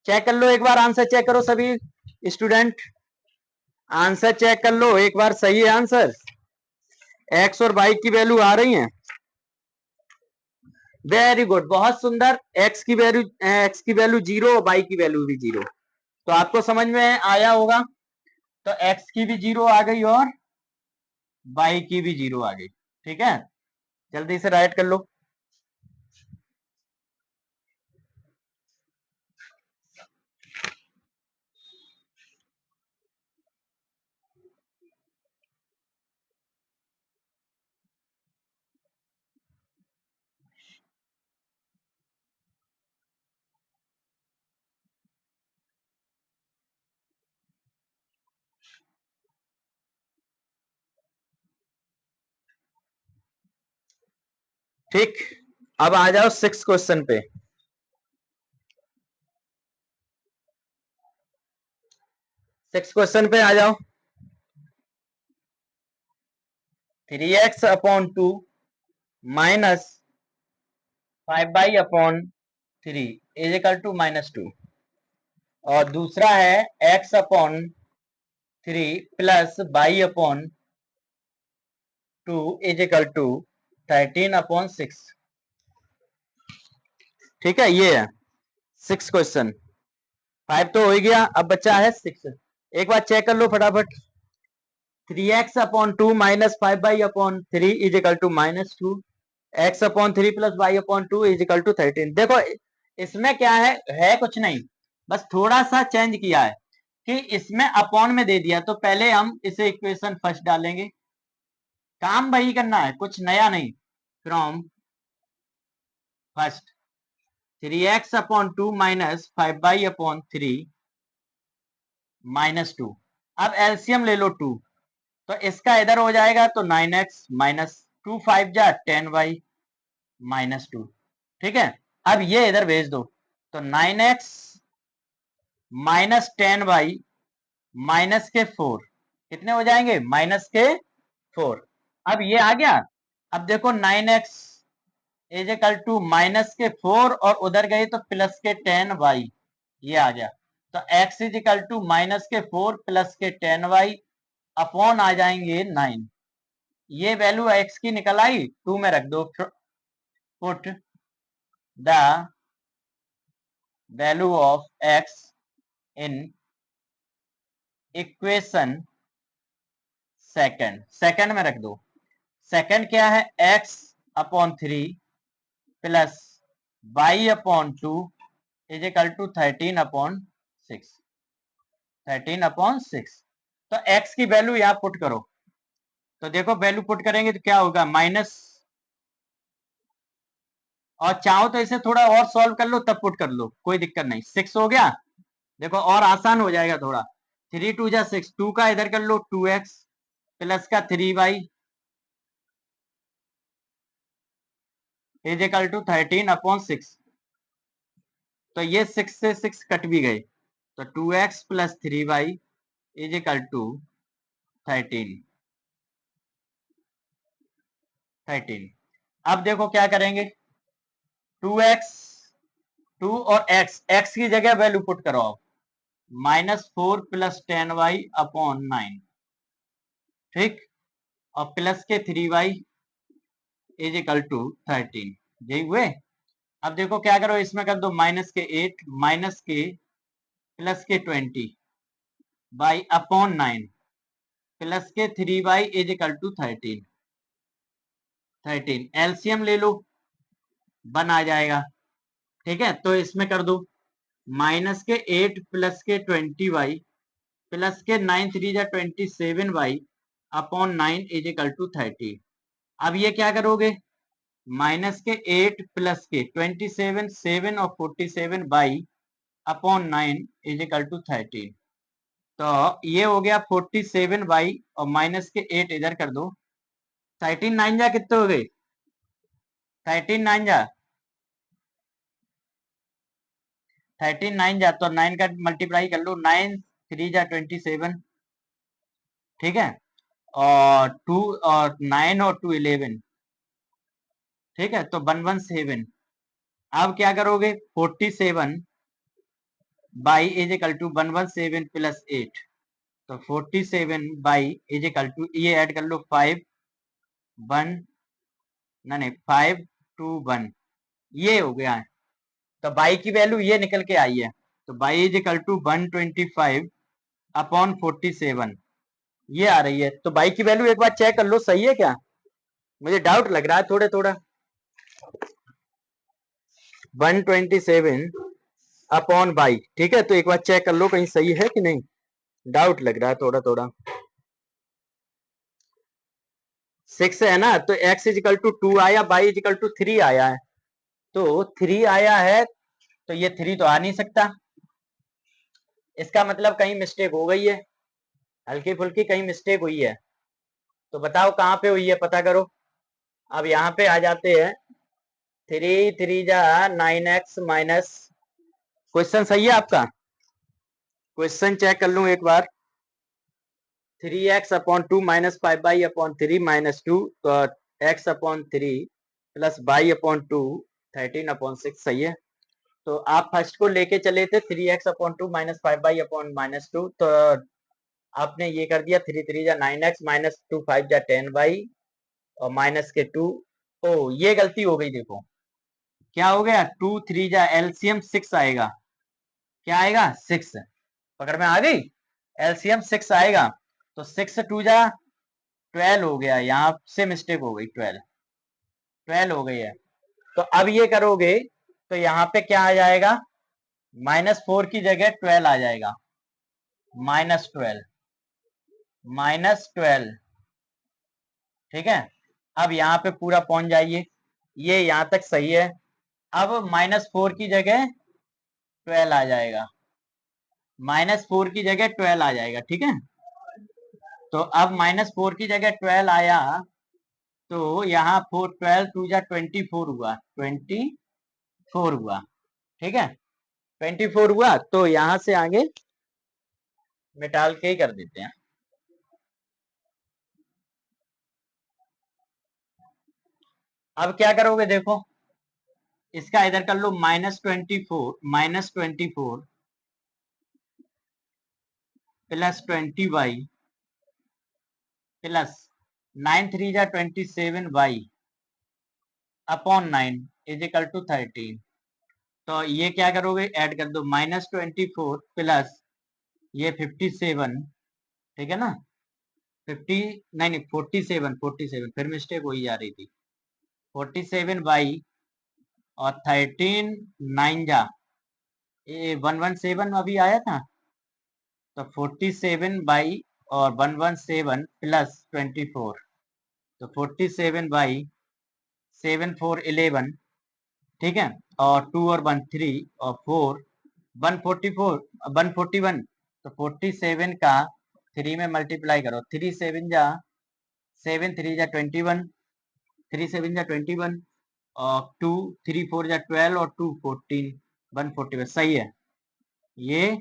चेक कर लो एक बार, आंसर चेक करो सभी स्टूडेंट, आंसर चेक कर लो एक बार, सही है आंसर, x और y की वैल्यू आ रही है। वेरी गुड, बहुत सुंदर। x की वैल्यू जीरो और y की वैल्यू भी जीरो। तो आपको समझ में आया होगा। तो x की भी जीरो आ गई और y की भी जीरो आ गई। ठीक है, जल्दी से राइट कर लो। ठीक, अब आ जाओ 6 क्वेश्चन पे। 6 क्वेश्चन पे आ जाओ। 3x/2 minus 5y/3 is equal to -2। और दूसरा है x/3 plus y/2 is equal to 13/6। ठीक है, ये है 6 क्वेश्चन। 5 तो हो ही गया, अब बच्चा है 6। एक बार चेक कर लो फटाफट। 3x/2 minus 5y/3 is equal to -2, x/3 plus y/2 is equal to 13। देखो इसमें क्या है कुछ नहीं, बस थोड़ा सा चेंज किया है कि इसमें अपॉन में दे दिया, तो पहले हम इसे इक्वेशन फर्स्ट डालेंगे, काम वही करना है, कुछ नया नहीं। From first 3x/2 minus 5y/3 -2। अब एलसीएम ले लो 2, तो इसका इधर हो जाएगा तो 9x माइनस 2 5 जा 10y -2। ठीक है, अब ये इधर भेज दो, तो 9x माइनस 10y माइनस के 4 कितने हो जाएंगे, -4। अब ये आ गया। अब देखो 9x इज इक्वल टू -4 और उधर गए तो +10y, ये आ गया। तो x is equal to -4 +10y upon आ जाएंगे 9। ये वैल्यू x की निकल आई, 2 में रख दो। Put the value of x in equation second में रख दो। सेकंड क्या है, x/3 plus y/2 is equal to 13/6। 13/6। तो x की वैल्यू यहां पुट करो, तो देखो वैल्यू पुट करेंगे तो क्या होगा, माइनस, और चाहो तो इसे थोड़ा और सॉल्व कर लो तब पुट कर लो, कोई दिक्कत नहीं। 6 हो गया, देखो और आसान हो जाएगा थोड़ा। 3 2 जा 6, 2 का इधर कर लो 2x प्लस का 3y इज इक्वल टू 13/6। तो ये 6 से 6 कट भी गए, तो 2x plus 3y is equal to 13। अब देखो क्या करेंगे, 2x 2 और x की जगह वैल्यू पुट करो आप, -4 + 10y/9। ठीक, और प्लस के 3y इज इक्वल टू 13, यही हुए। अब देखो क्या करो, इसमें कर दो -8 माइनस के प्लस के 20y/9 प्लस के 3y is equal to 13। LCM ले लो, 1 आ जाएगा। ठीक है, तो इसमें कर दो माइनस के 8 प्लस के 20y प्लस के 9 3 जा 27y upon 9 is equal to 30। अब ये क्या करोगे, माइनस के 8 प्लस के 27 7 और 47 y upon 9 is equal to 30। तो ये हो गया 47 बाई और माइनस के 8 इधर कर दो, 13 9 जा कितने हो गए, 13 9 जा 13 9 जा तो 9 का मल्टीप्लाई कर लो, 9 3 जा 27। ठीक है, और 2 और 9 और 2 11। ठीक है, तो 117। अब क्या करोगे 47 y is equal to 117 plus 8, तो 47 बाई इज इक्वल टू ये ऐड कर लो 5 1 नहीं 5 2 1, ये हो गया है। तो बाई की वैल्यू ये निकल के आई है, तो y is equal to 125 upon 47 ये आ रही है। तो बाई की वैल्यू एक बार चेक कर लो, सही है क्या, मुझे डाउट लग रहा है थोड़ा थोड़ा। 127 अपॉन बाई, ठीक है, तो एक बार चेक कर लो कहीं सही है कि नहीं, डाउट लग रहा है थोड़ा थोड़ा। 6 है ना, तो x इजिकल टू 2 आया, बाई इजिकल टू 3 आया है, तो 3 आया है, तो ये 3 तो आ नहीं सकता, इसका मतलब कहीं मिस्टेक हो गई है, हल्की फुल्की कहीं मिस्टेक हुई है। तो बताओ कहाँ पे हुई है, पता करो। अब यहाँ पे आ जाते हैं, 3 3 जा 9x माइनस, क्वेश्चन सही है आपका, क्वेश्चन चेक कर लूं एक बार। 3x upon 2 minus 5y upon 3 minus 2, तो x upon 3 plus y upon 2 13 upon 6 सही है। तो आप फर्स्ट को लेके चले थे 3x upon 2 minus 5y upon minus 2, तो आपने ये कर दिया 3 3 जा 9x माइनस 2 5 जा 10y और माइनस के 2। ओ ये गलती हो गई, देखो क्या हो गया, 2 3 जा एलसीएम 6 आएगा, क्या आएगा 6, पकड़ में आ गई, एलसीएम 6 आएगा, तो 6 2 जा 12 हो गया, यहाँ से मिस्टेक हो गई, 12 हो गई है। तो अब ये करोगे तो यहाँ पे क्या आ जाएगा, -4 की जगह 12 आ जाएगा, -12 -12। ठीक है, अब यहाँ पे पूरा पहुंच जाइए, ये यहाँ तक सही है। अब -4 की जगह 12 आ जाएगा, -4 की जगह 12 आ जाएगा। ठीक है, तो अब -4 की जगह 12 आया, तो यहाँ 4 12 2 जा 24 हुआ, 24 हुआ। ठीक है, 24 हुआ, तो यहां से आगे निकाल के ही कर देते हैं। अब क्या करोगे देखो, इसका इधर कर लो -24 प्लस 20y प्लस 9 3 जा 27y upon 9 is equal to 13। तो ये क्या करोगे, ऐड कर दो -24 प्लस ये 57, ठीक है ना, 50 नहीं 47 फिर मिस्टेक हो ही जा रही थी, 47 बाई और 13 9 जा ये 117 अभी आया था, तो 47 बाई और 117 प्लस 24, तो 47 बाई 7 4 11। ठीक है, और 2 और 1 3 और 4 144 141, तो 47 का 3 में मल्टीप्लाई करो, 3 7 जा 7 3 जा 21, 3 7 जा 21 और 2 3 4 जा 12 और 2 14 141 सही है। ये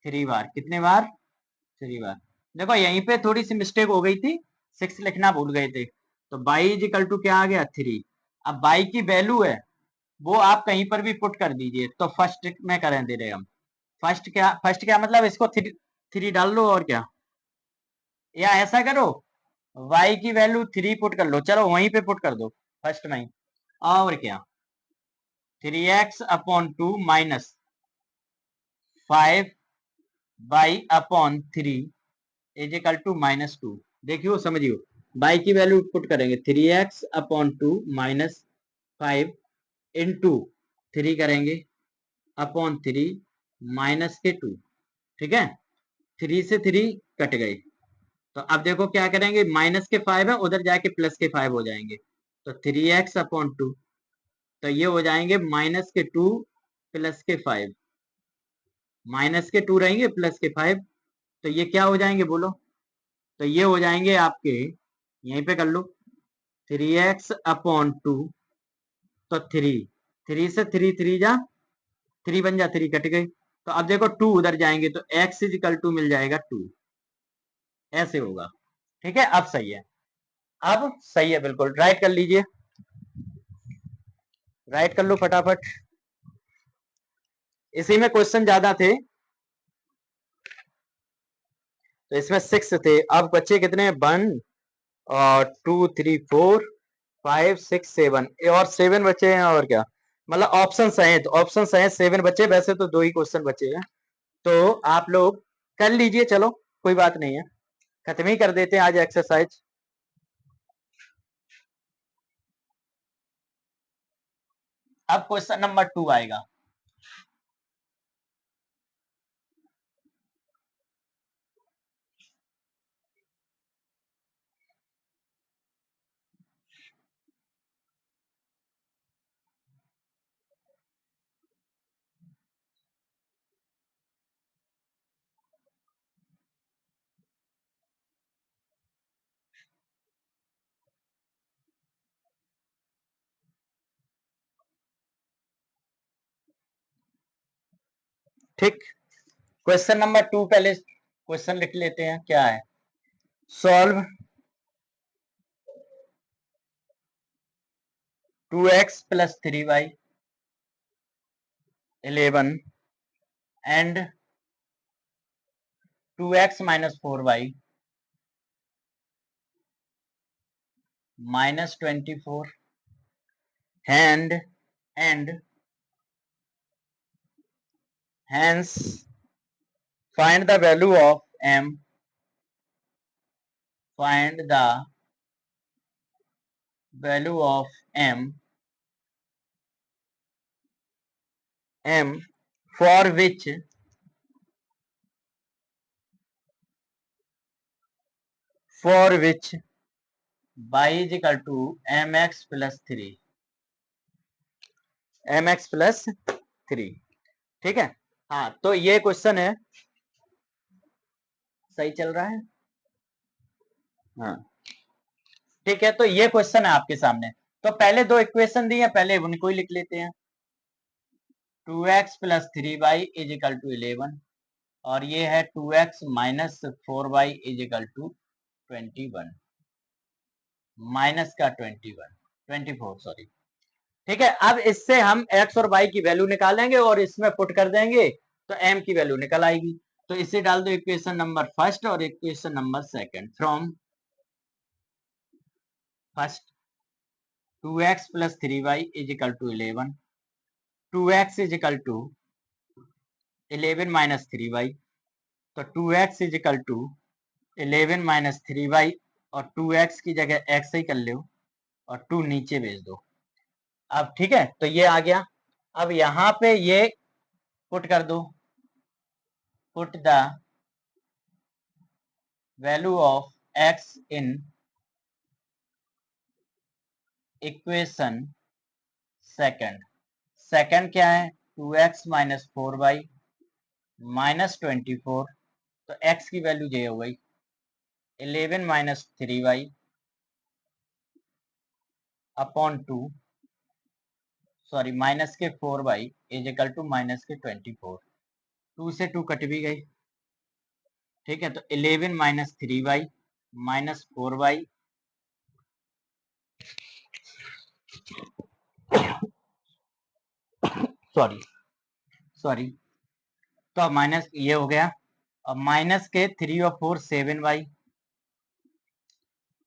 3 बार, कितने बार, 3 बार। देखो यहीं पे थोड़ी सी मिस्टेक हो गई थी, 6 लिखना भूल गए थे, तो बाई इज इक्वल टू क्या आ गया 3। अब बाई की वैल्यू है वो आप कहीं पर भी पुट कर दीजिए, तो फर्स्ट में करें दे रहे हम, फर्स्ट क्या मतलब, इसको 3 डाल लो और क्या, या ऐसा करो y की वैल्यू 3 पुट कर लो, चलो वहीं पे पुट कर दो फर्स्ट में ही, और क्या 3x upon 2 minus 5 y upon 3 is equal to -2। देखियो समझियो, बाई की वैल्यू पुट करेंगे 3x अपॉन 2 माइनस 5 इंटू 3 करेंगे अपॉन 3 माइनस के 2, ठीक है। 3 से 3 कट गए, तो अब देखो क्या करेंगे, माइनस के 5 है, उधर जाके प्लस के 5 हो जाएंगे, तो 3x अपॉन 2, तो ये हो जाएंगे माइनस के 2 प्लस के 5, माइनस के 2 रहेंगे प्लस के 5, तो ये क्या हो जाएंगे बोलो, तो ये हो जाएंगे आपके, यहीं पे कर लो, 3x अपॉन 2, तो 3 से 3 जा 3 बन जा 3 कट गई, तो अब देखो 2 उधर जाएंगे तो x इजिकल टू मिल जाएगा 2, ऐसे होगा, ठीक है। अब सही है, अब सही है बिल्कुल, राइट कर लीजिए, राइट कर लो फटाफट, इसी में क्वेश्चन ज्यादा थे, तो इसमें 6 थे, अब बच्चे कितने, 1 और 2 3 4 5 6 7, और 7 बचे हैं, और क्या, मतलब ऑप्शन है, तो ऑप्शन है 7 बचे, वैसे तो 2 ही क्वेश्चन बचे हैं, तो आप लोग कर लीजिए, चलो कोई बात नहीं है, खत्म ही कर देते हैं आज एक्सरसाइज। अब क्वेश्चन नंबर 2 आएगा, ठीक। क्वेश्चन नंबर 2 पहले क्वेश्चन लिख लेते हैं, क्या है, solve 2x plus 3y 11 and 2x minus 4y minus 24 and hence find the value of m, find the value of m for which y is equal to mx plus 3, mx plus 3, ठीक है। हाँ, तो ये question है, सही चल रहा है, हाँ ठीक है, तो ये क्वेश्चन है आपके सामने, तो पहले 2 इक्वेशन दी है, पहले उनको ही लिख लेते हैं, 2x plus 3y is equal to 11, और ये है 2x minus 4y is equal to 21, minus का 24 सॉरी, ठीक है। अब इससे हम x और y की वैल्यू निकालेंगे और इसमें पुट कर देंगे, तो m की वैल्यू निकल आएगी, तो इसे डाल दो इक्वेशन नंबर फर्स्ट और equation number second, from first 2x plus 3y is equal to 11, 2x is equal to 11 minus 3y, तो 2x is equal to 11 minus 3y, और 2x की जगह x ही कर लो और 2 नीचे भेज दो, अब ठीक है, तो ये आ गया, अब यहां पे ये पुट कर दो, put the value of x in equation second, second क्या है 2x माइनस 4y माइनस 24, तो x की वैल्यू ये हो गई 11 minus 3y upon 2, sorry minus के 4y is equal to minus के 24, 2 से 2 कट भी गई, ठीक है, तो 11 minus 3y minus 4y, sorry sorry, तो माइनस ये हो गया, अब माइनस के 3 और 4 7y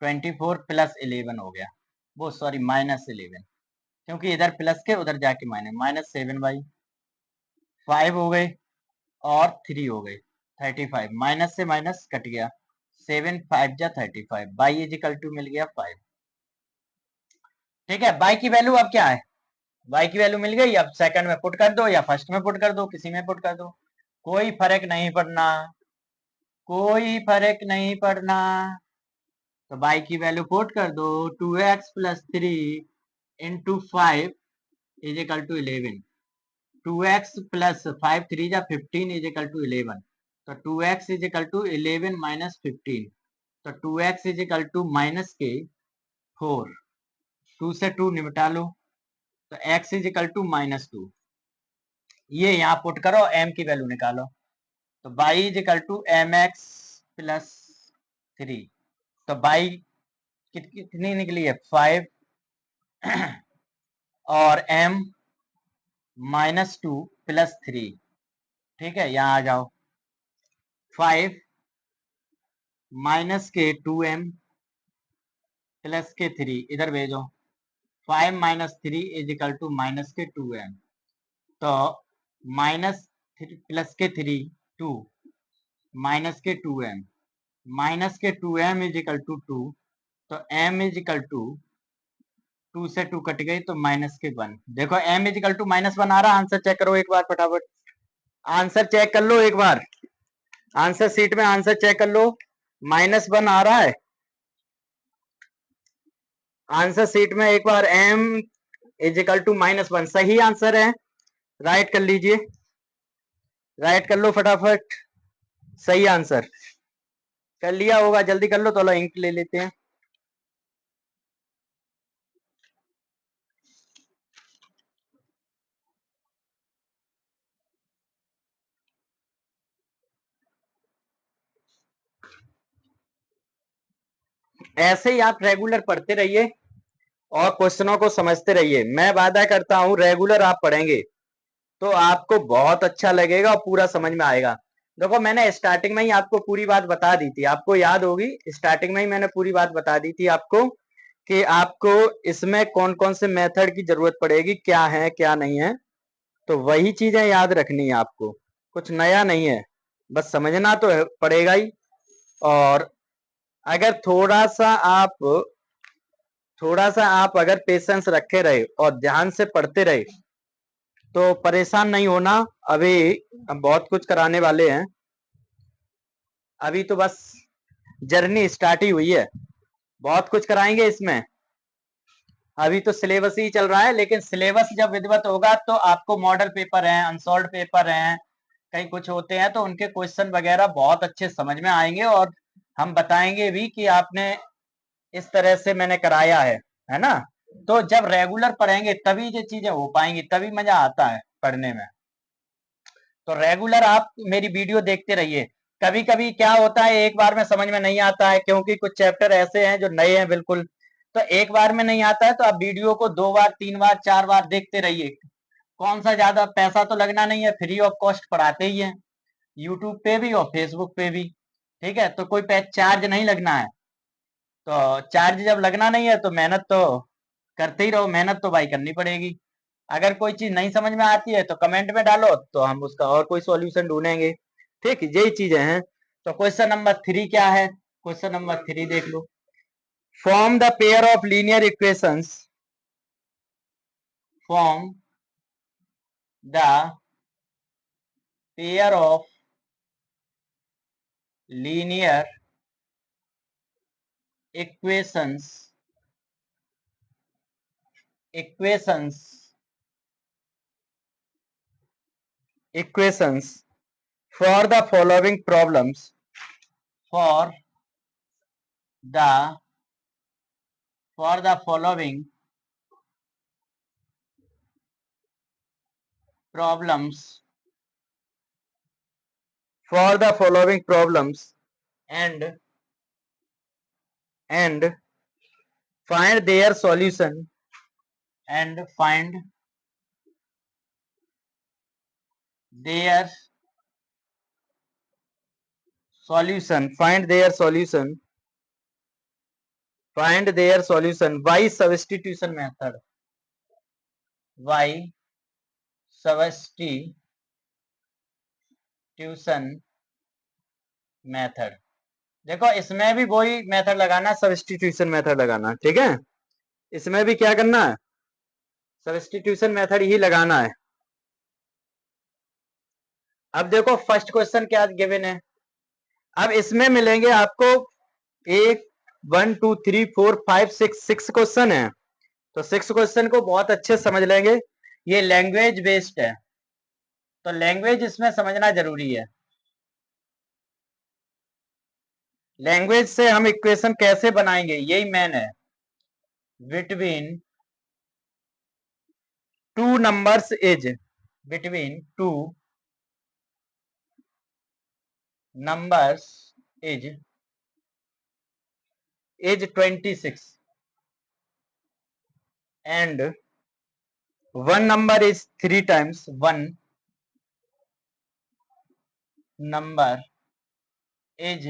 24 प्लस 11 हो गया, वो सॉरी माइनस 11, क्योंकि इधर प्लस के उधर जाके माइनस, माइनस 7y 5 हो गए और 3 हो गए 35, माइनस से माइनस कट गया, 7 5 जा 35, y इज इक्वल टू मिल गया 5, ठीक है। y की वैल्यू अब क्या है, y की वैल्यू मिल गई। अब सेकंड में पुट कर दो या फर्स्ट में पुट कर दो, किसी में पुट कर दो, कोई फर्क नहीं पड़ना, कोई फर्क नहीं पड़ना। तो y की वैल्यू पुट कर दो, 2x plus 3 into 5 is equal to 11। 2x plus 5 3 जा 15 इज इक्वल टू 11। तो 2x is equal to 11 minus 15। तो 2x is equal to minus के 4। 2 से 2 निपटा लो, तो x is equal to minus 2। ये यहाँ पुट करो, m की वैल्यू निकालो। तो y is equal to m x plus 3। तो y कितनी निकली है 5 और m माइनस 2 प्लस 3। ठीक है, यहाँ आ जाओ, 5 माइनस के 2m प्लस के 3 इधर भेजो, 5 minus 3 is equal to minus के 2m। तो माइनस प्लस के 3 2 माइनस के 2m, माइनस के 2m इज इक्वल टू 2। तो m इज इक्वल टू 2 से 2 कट गई तो माइनस के 1। देखो m is equal to minus 1 आ रहा है। आंसर चेक करो एक बार फटाफट, आंसर चेक कर लो एक बार, आंसर सीट में आंसर चेक कर लो, -1 आ रहा है आंसर सीट में। एक बार m इज इक्वल टू -1 सही आंसर है, राइट कर लीजिए, राइट कर लो फटाफट, सही आंसर कर लिया होगा, जल्दी कर लो, तो लो इंक ले लेते हैं। ऐसे ही आप रेगुलर पढ़ते रहिए और क्वेश्चनों को समझते रहिए। मैं वादा करता हूं रेगुलर आप पढ़ेंगे तो आपको बहुत अच्छा लगेगा और पूरा समझ में आएगा। देखो मैंने स्टार्टिंग में ही आपको पूरी बात बता दी थी, आपको याद होगी, स्टार्टिंग में ही मैंने पूरी बात बता दी थी आपको कि आपको इसमें कौन कौन से मेथड की जरूरत पड़ेगी, क्या है क्या नहीं है। तो वही चीजें याद रखनी है आपको, कुछ नया नहीं है, बस समझना तो पड़ेगा ही। और अगर थोड़ा सा आप अगर पेशेंस रखे रहे और ध्यान से पढ़ते रहे तो परेशान नहीं होना। अभी हम बहुत कुछ कराने वाले हैं, अभी तो बस जर्नी स्टार्ट ही हुई है, बहुत कुछ कराएंगे इसमें। अभी तो सिलेबस ही चल रहा है, लेकिन सिलेबस जब विधिवत होगा तो आपको मॉडल पेपर हैं, अनसॉल्व पेपर हैं, कहीं कुछ होते हैं तो उनके क्वेश्चन वगैरह बहुत अच्छे समझ में आएंगे और हम बताएंगे भी कि आपने इस तरह से मैंने कराया है ना। तो जब रेगुलर पढ़ेंगे तभी ये चीजें हो पाएंगी, तभी मजा आता है पढ़ने में। तो रेगुलर आप मेरी वीडियो देखते रहिए। कभी कभी क्या होता है, एक बार में समझ में नहीं आता है क्योंकि कुछ चैप्टर ऐसे हैं जो नए हैं बिल्कुल, तो एक बार में नहीं आता है तो आप वीडियो को 2 बार 3 बार 4 बार देखते रहिए। कौन सा ज्यादा पैसा तो लगना नहीं है, फ्री ऑफ कॉस्ट पढ़ाते ही है, यूट्यूब पे भी और फेसबुक पे भी। ठीक है, तो कोई चार्ज नहीं लगना है। तो चार्ज जब लगना नहीं है तो मेहनत तो करते ही रहो, मेहनत तो भाई करनी पड़ेगी। अगर कोई चीज नहीं समझ में आती है तो कमेंट में डालो, तो हम उसका और कोई सॉल्यूशन ढूंढेंगे। ठीक, यही चीजें हैं। तो क्वेश्चन नंबर 3 क्या है, क्वेश्चन नंबर 3 देख लो। Form the pair of linear equations, form the pair of linear equations, equations, equations for the following problems, for the following problems, for the following problems, and find their solution, and find their solution, find their solution, find their solution by substitution method, by substitution method। देखो इसमें भी वही method लगाना, substitution method लगाना, ठीक है। इसमें भी क्या करना है, सब्स्टिट्यूशन मेथड ही लगाना है। अब देखो फर्स्ट क्वेश्चन क्या गिवन है। अब इसमें मिलेंगे आपको 1 2 3 4 5 6 क्वेश्चन है। तो 6 क्वेश्चन को बहुत अच्छे समझ लेंगे। ये लैंग्वेज बेस्ड है, तो लैंग्वेज इसमें समझना जरूरी है। लैंग्वेज से हम इक्वेशन कैसे बनाएंगे यही मेन है। Between two numbers is, between two numbers is 26 and one number is 3 times one number is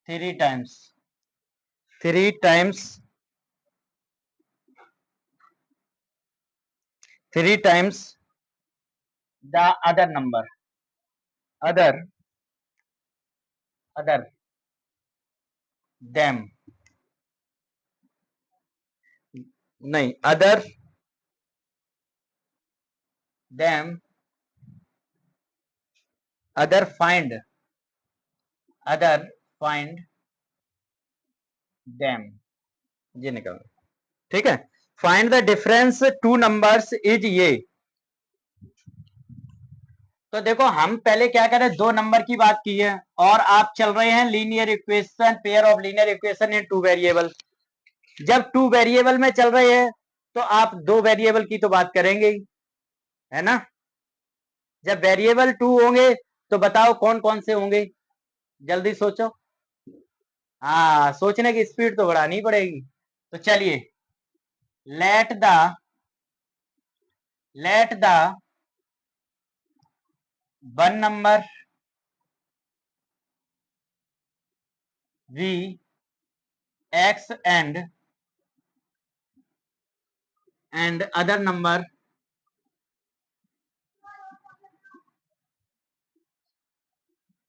3 times 3 times the other number, other them, नहीं other them, other find them, ये निकल। ठीक है, find the difference two numbers is ये। तो देखो हम पहले क्या करें, दो नंबर की बात की है और आप चल रहे हैं linear equation, pair of linear equation in two variable. जब टू वेरिएबल में चल रहे हैं तो आप दो वेरिएबल की तो बात करेंगे ही, है ना। जब वेरिएबल टू होंगे तो बताओ कौन कौन से होंगे, जल्दी सोचो। हाँ, सोचने की स्पीड तो बढ़ानी पड़ेगी। तो चलिए, let the one number be x and other number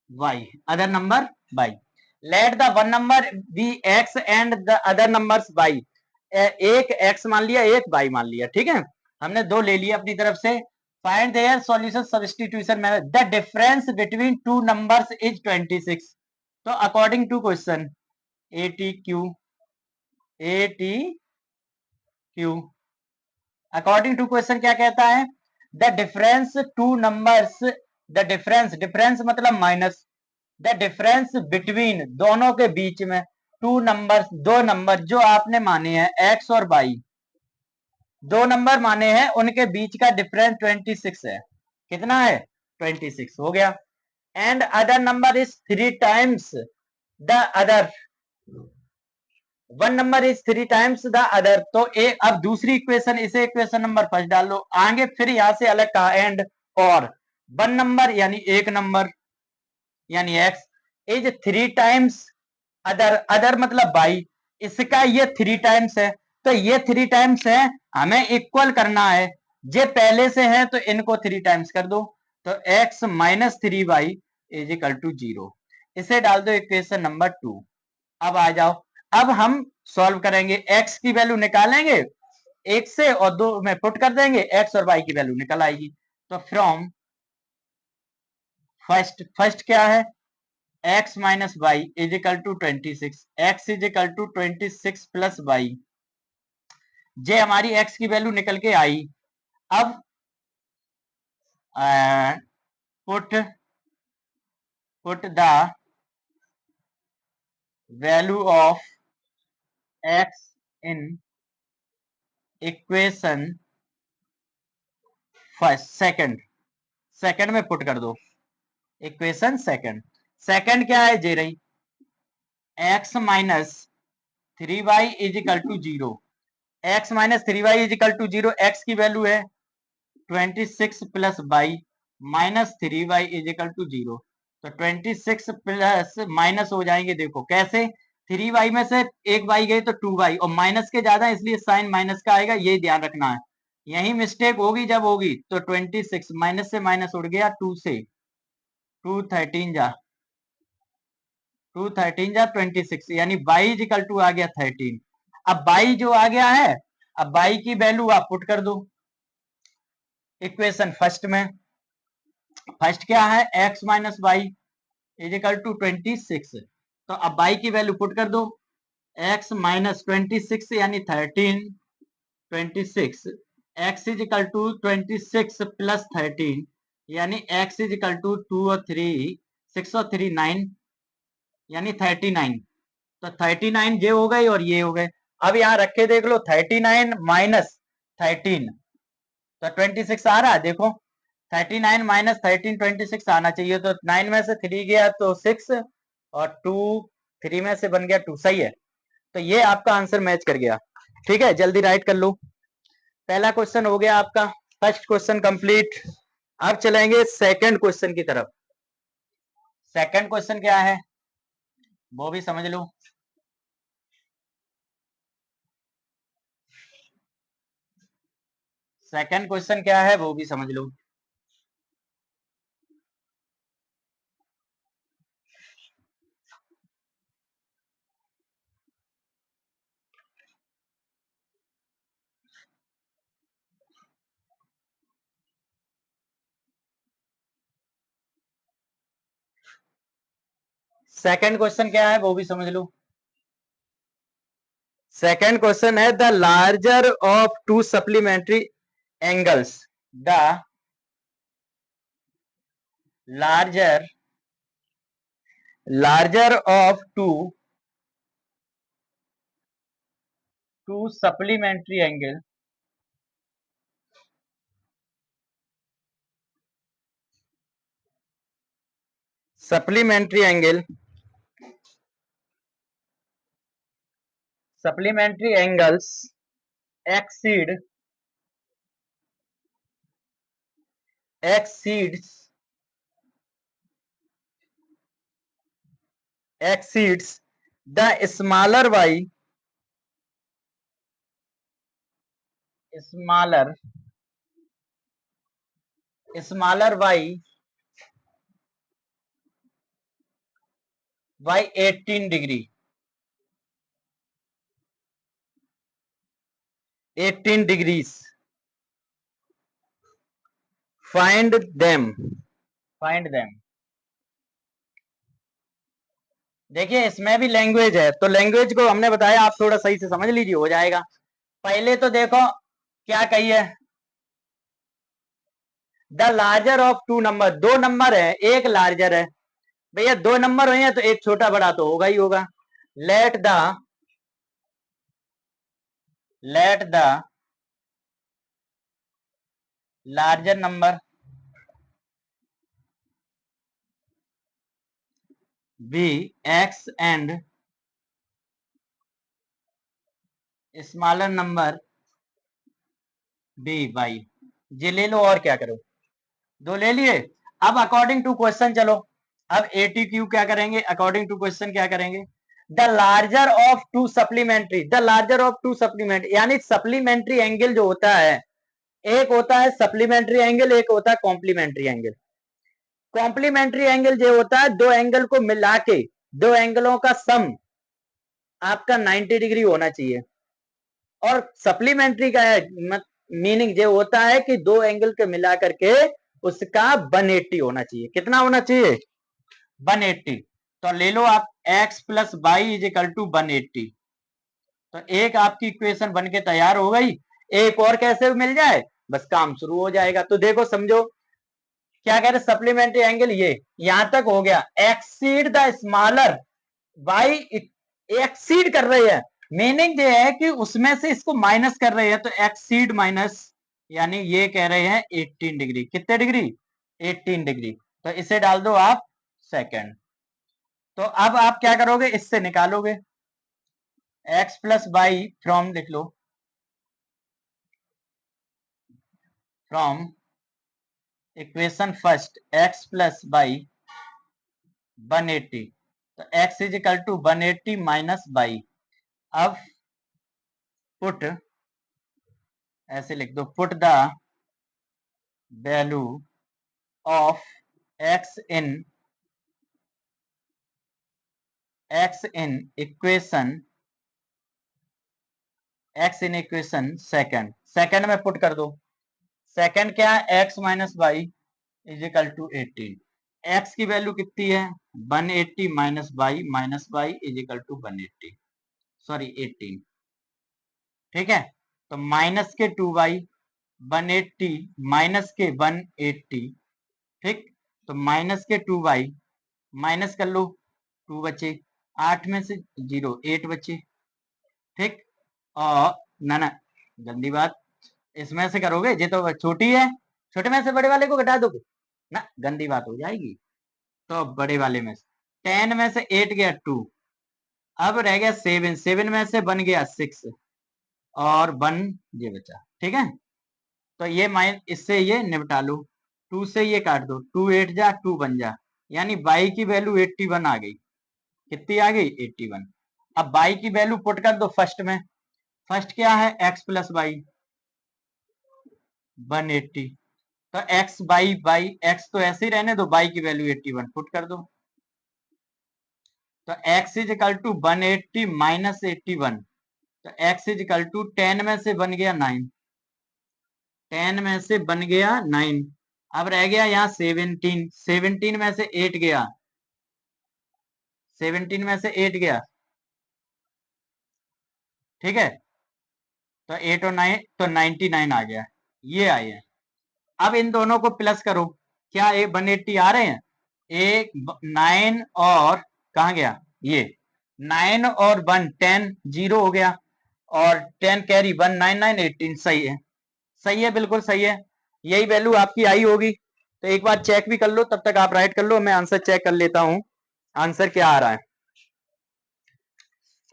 y, other number y. Let the one number be x and the other numbers y. एक x मान लिया, एक y मान लिया, ठीक है, हमने दो ले लिया अपनी तरफ से। Find their solution substitution method, the difference between two numbers is 26। तो according to question A T Q, according to question क्या कहता है, the difference two numbers, the difference मतलब माइनस, द डिफरेंस बिटवीन दोनों के बीच में, टू नंबर, दो number जो आपने माने हैं एक्स और वाई, दो नंबर माने हैं उनके बीच का डिफरेंस 26 है। कितना है, 26 हो गया। And other number is 3 times the other, one number is 3 times the other. तो एक, अब दूसरी इक्वेशन, इसे इक्वेशन नंबर फर्स्ट डाल लो आगे, फिर यहां से अलग कहा एंड, और वन नंबर यानी एक नंबर यानी एक्स इज 3 टाइम्स अदर मतलब बाई, इसका ये 3 टाइम्स है, तो ये 3 टाइम्स है, हमें इक्वल करना है। ये पहले से है तो इनको 3 टाइम्स कर दो, तो x minus 3y is equal to 0। इसे डाल दो इक्वेशन नंबर 2। अब आ जाओ, अब हम सॉल्व करेंगे, x की वैल्यू निकालेंगे एक से और दो में पुट कर देंगे, x और y की वैल्यू निकल आएगी। तो फ्रॉम फर्स्ट क्या है, x minus y is equal to 26, x is equal to 26 plus y, जे हमारी x की वैल्यू निकल के आई। अब put the value of x in equation first, second में पुट कर दो इक्वेशन सेकंड क्या है, जे रही x minus 3y is equal to 0, x minus 3y is equal to 0, x की वैल्यू है 26 plus y minus 3y is equal to 0। तो 26 प्लस माइनस हो जाएंगे, देखो कैसे, 3y में से एक y गए तो 2y, और माइनस के ज्यादा इसलिए साइन माइनस का आएगा, ये ध्यान रखना है। यही मिस्टेक होगी जब होगी, तो 26 माइनस से माइनस उड़ गया, 2 से 2 13 जा 26 यानी y इज इक्वल टू आ गया 13। अब y जो आ गया है, अब y की वैल्यू आप पुट कर दो इक्वेशन फर्स्ट में। फर्स्ट क्या है, x minus y is equal to 26। तो अब y की वैल्यू पुट कर दो, x माइनस 26 यानी 13, 26, x is equal to 26 plus 13 यानी x इज इक्वल टू 2 और 3 6 और 3 9 यानी 39। तो 39 ये हो गई और ये हो गए। अब यहाँ रखे देख लो 39 माइनस 13 तो 26 आ रहा है, देखो 39 माइनस 13 26 आना चाहिए। तो 9 में से 3 गया तो 6 और 2 3 में से बन गया 2, सही है। तो ये आपका आंसर मैच कर गया। ठीक है, जल्दी राइट कर लो। पहला क्वेश्चन हो गया आपका, फर्स्ट क्वेश्चन कंप्लीट। अब चलेंगे सेकंड क्वेश्चन की तरफ। सेकंड क्वेश्चन क्या है वो भी समझ लो। सेकंड क्वेश्चन क्या है वो भी समझ लो। सेकंड क्वेश्चन क्या है वो भी समझ लो। सेकंड क्वेश्चन है the larger of to supplementary angles, the larger larger of to supplementary angle supplementary angle supplementary angles exceed exceeds exceeds the smaller smaller by 18 degree 18 degrees find them find them। देखिए इसमें भी language है, तो language को हमने बताया आप थोड़ा सही से समझ लीजिए, हो जाएगा। पहले तो देखो क्या कहिए, the larger of two number, दो नंबर है एक लार्जर है। भैया दो नंबर हुए हैं तो एक छोटा बड़ा तो होगा ही होगा। Let the let the larger number be x and smaller number be y. ये ले लो और क्या करो, दो ले लिए। अब अकॉर्डिंग टू क्वेश्चन चलो, अब एटीक्यू क्या करेंगे, अकॉर्डिंग टू क्वेश्चन क्या करेंगे, the larger of to supplementary, the larger of to supplementary यानी सप्लीमेंट्री एंगल जो होता है, एक होता है सप्लीमेंट्री एंगल, एक होता है कॉम्प्लीमेंट्री एंगल। कॉम्प्लीमेंट्री एंगल जो होता है दो एंगल को मिला के, दो एंगलों का सम आपका 90 डिग्री होना चाहिए। और सप्लीमेंट्री का है मीनिंग ये होता है कि दो एंगल के मिला करके उसका 180 होना चाहिए। कितना होना चाहिए, 180। तो ले लो आप x plus y is equal to 180। तो एक आपकी इक्वेशन बन के तैयार हो गई। एक और कैसे मिल जाए, बस काम शुरू हो जाएगा। तो देखो समझो क्या कह रहे, सप्लीमेंट्री एंगल ये यहां तक हो गया, exceed the smaller by, exceed कर रही है, मीनिंग ये है कि उसमें से इसको माइनस कर रहे हैं। तो एक्सीड माइनस यानी ये कह रहे हैं 18 डिग्री, कितने डिग्री, 18 डिग्री। तो इसे डाल दो आप सेकंड। तो अब आप क्या करोगे, इससे निकालोगे x प्लस वाई फ्रॉम, लिख लो from equation first x plus y 180। तो x is equal to 180 minus y. अब पुट, ऐसे लिख दो, put the value of x in equation x in equation second में पुट कर दो। सेकंड क्या है, x minus y is equal to 18। x की वैल्यू कितनी है 180 minus y is equal to 180, sorry 18। ठीक है, तो माइनस के 2y 180 माइनस के 180, ठीक, तो माइनस के 2y माइनस कर लो, 2 बचे, 8 में से 0 8 बचे, ठीक। और ना गंदी बात, इसमें से करोगे ये तो छोटी है, छोटे में से बड़े वाले को घटा दोगे ना, गंदी बात हो जाएगी। तो बड़े वाले में से 10 में से 8 गया 2, अब रह गया 7, 7 में से बन गया 6 और 1 ये बचा। ठीक है, तो ये माइन इससे ये निपटा लो, 2 से ये काट दो, 2 8 जा 2 बन जा, यानी y की वैल्यू 81 आ गई। कितनी आ गई 81। अब y की वैल्यू पुट कर दो फर्स्ट में, फर्स्ट क्या है x प्लस वाई 180, तो x बाई x तो ऐसे ही रहने दो, y की वैल्यू 81 पुट कर दो, तो x is equal to 180 minus 81, तो x इज इक्वल टू 10 में से बन गया 9, 10 में से बन गया 9, अब रह गया यहाँ 17, 17 में से 8 गया, 17 में से 8 गया, ठीक है, तो 8 और 9 तो 99 आ गया, ये आई है। अब इन दोनों को प्लस करो, क्या 180 आ रहे हैं, एक 9 और कहा गया ये 9 और 1 10 0 हो गया, और 10 कैरी 1 9 9 18, सही है, सही है, बिल्कुल सही है, यही वैल्यू आपकी आई होगी। तो एक बार चेक भी कर लो, तब तक आप राइट कर लो, मैं आंसर चेक कर लेता हूं, आंसर क्या आ रहा है,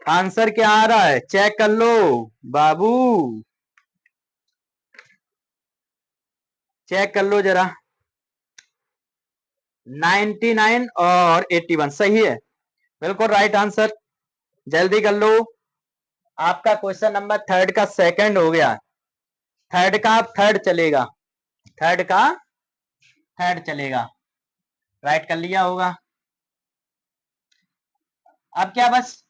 आंसर क्या आ रहा है चेक कर लो बाबू, चेक कर लो जरा, 99 और 81 सही है, बिल्कुल राइट आंसर, जल्दी कर लो। आपका क्वेश्चन नंबर थर्ड का सेकंड हो गया, थर्ड का थर्ड चलेगा, थर्ड का थर्ड चलेगा, राइट कर लिया होगा। अब क्या बस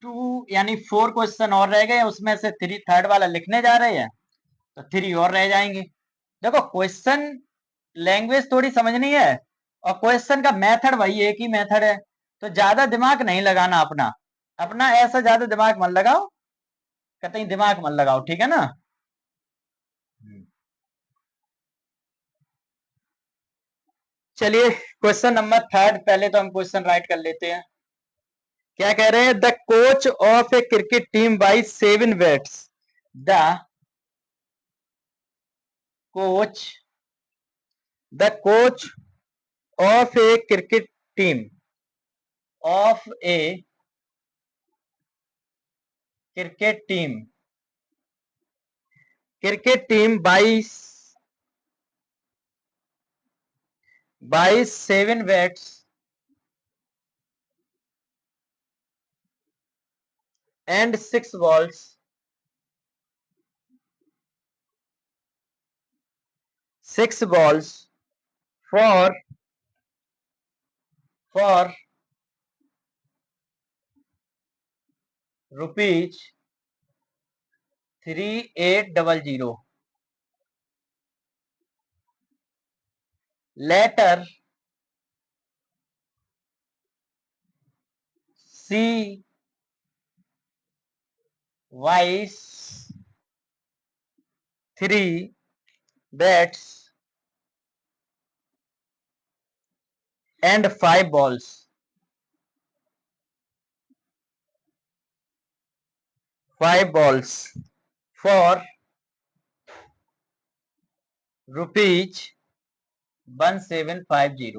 2 यानी 4 क्वेश्चन और रह गए, उसमें से 3 थर्ड वाला लिखने जा रहे हैं, तो 3 और रह जाएंगे। देखो क्वेश्चन लैंग्वेज थोड़ी समझनी है, और क्वेश्चन का मेथड वही एक ही मेथड है, तो ज्यादा दिमाग नहीं लगाना अपना, अपना ऐसा ज्यादा दिमाग मत लगाओ, कतई दिमाग मत लगाओ, ठीक है ना। चलिए क्वेश्चन नंबर थर्ड, पहले तो हम क्वेश्चन राइट कर लेते हैं। क्या कह रहे हैं, the coach of a cricket team buy 7 bats, the coach, the coach of a cricket team, of a cricket team, cricket team buy 7 bats and 6 balls, 6 balls for rupees 3800, letter C wise 3 bats and 5 balls, 5 balls for rupees 1750.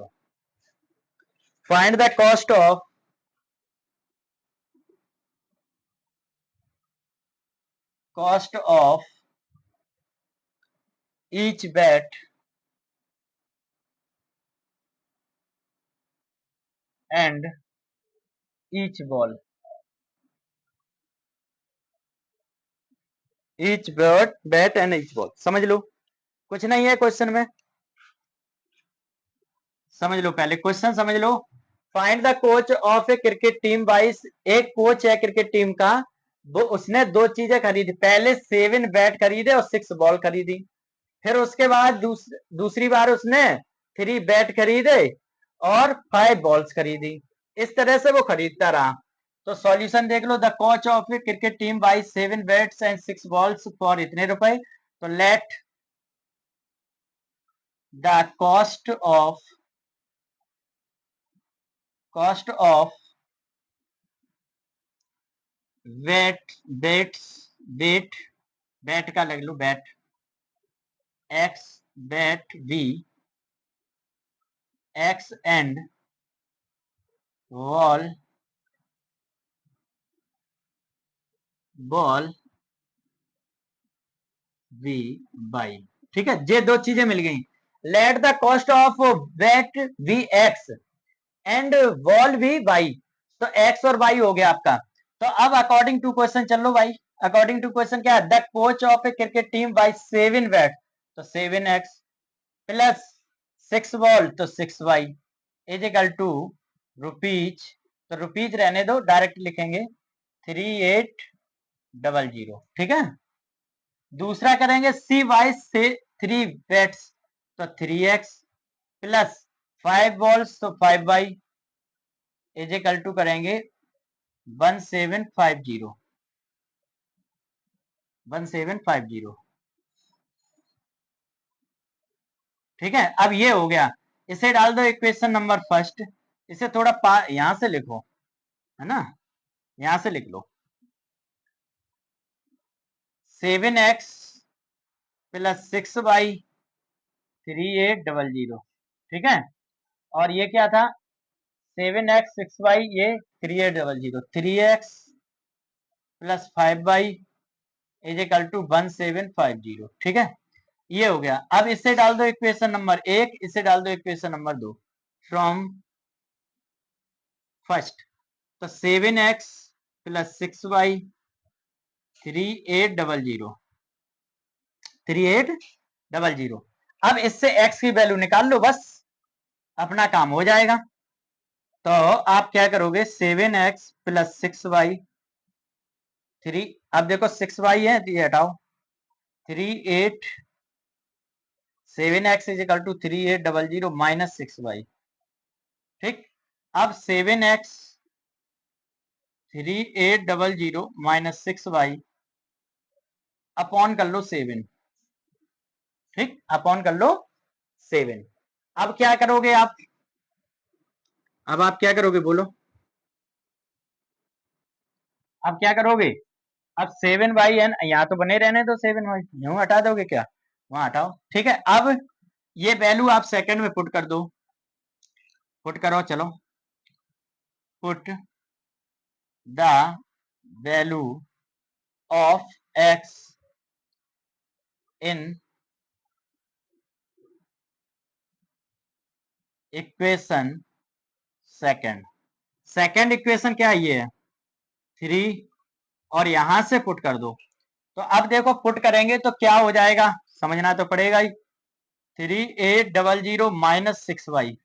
Find the cost of each bat and each ball, each bat and each ball। समझ लो, कुछ नहीं है question में, समझ लो, पहले question समझ लो। Find the coach of a cricket team buy, एक कोच है क्रिकेट टीम का, वो उसने दो चीजें खरीदी, पहले 7 बैट खरीदे और 6 बॉल खरीदी, फिर उसके बाद दूसरी बार उसने 3 बैट खरीदे और 5 बॉल्स खरीदी। इस तरह से वो खरीदता रहा। तो सॉल्यूशन देख लो, the coach of a cricket team buy 7 bats and 6 balls for इतने रुपए। तो let the cost of bets bet bat का लग लो, bat x, bat be x and ball ball be y. ठीक है, ये दो चीजें मिल गई। Let the cost of bat be x and ball be y. तो एक्स और वाई हो गया आपका। तो अब अकॉर्डिंग टू क्वेश्चन चल लो भाई। अकॉर्डिंग टू क्वेश्चन क्या है, the coach of a cricket team buy 7 bat, तो 7 एक्स प्लस 6 बॉल, तो 6 y is equal to rupees. तो रुपीज रहने दो, डायरेक्ट लिखेंगे 3800। ठीक है, दूसरा करेंगे सी वाई से 3 बैट्स, तो 3x प्लस 5 बॉल्स, तो 5y इज इक्वल टू करेंगे 1750। 1750। ठीक है, अब ये हो गया। इसे डाल दो इक्वेशन नंबर फर्स्ट। इसे थोड़ा यहां से लिखो, है ना, यहां से लिख लो 7x प्लस 6y 3800। ठीक है, और ये क्या था, 7x 6y, ये 3800, 3x plus 5y is equal to 1750। ठीक है, ये हो गया। अब इससे डाल दो इक्वेशन नंबर 1, इससे डाल दो इक्वेशन नंबर 2 फ्रॉम फर्स्ट। तो 7x प्लस 6y 3800, 3800। अब इससे x की वैल्यू निकाल लो, बस अपना काम हो जाएगा। तो आप क्या करोगे, 7x प्लस 6y 3, अब देखो 6y है तो ये हटाओ, 38, 7x is equal to 3800 minus 6y। ठीक, अब 7x 3800 माइनस 6y अपॉन कर लो 7। ठीक, अपॉन कर लो 7। अब क्या करोगे आप, अब आप क्या करोगे बोलो, अब क्या करोगे, अब 7y एन यहाँ तो बने रहने दो, 7y यूं हटा दोगे क्या, वहां हटाओ। ठीक है, अब ये वैल्यू आप सेकंड में पुट कर दो, पुट करो, चलो put the value of x in equation second. Second equation क्या है, ये है 3, और यहां से पुट कर दो। तो अब देखो पुट करेंगे तो क्या हो जाएगा, समझना तो पड़ेगा ही। 3800 माइनस 6y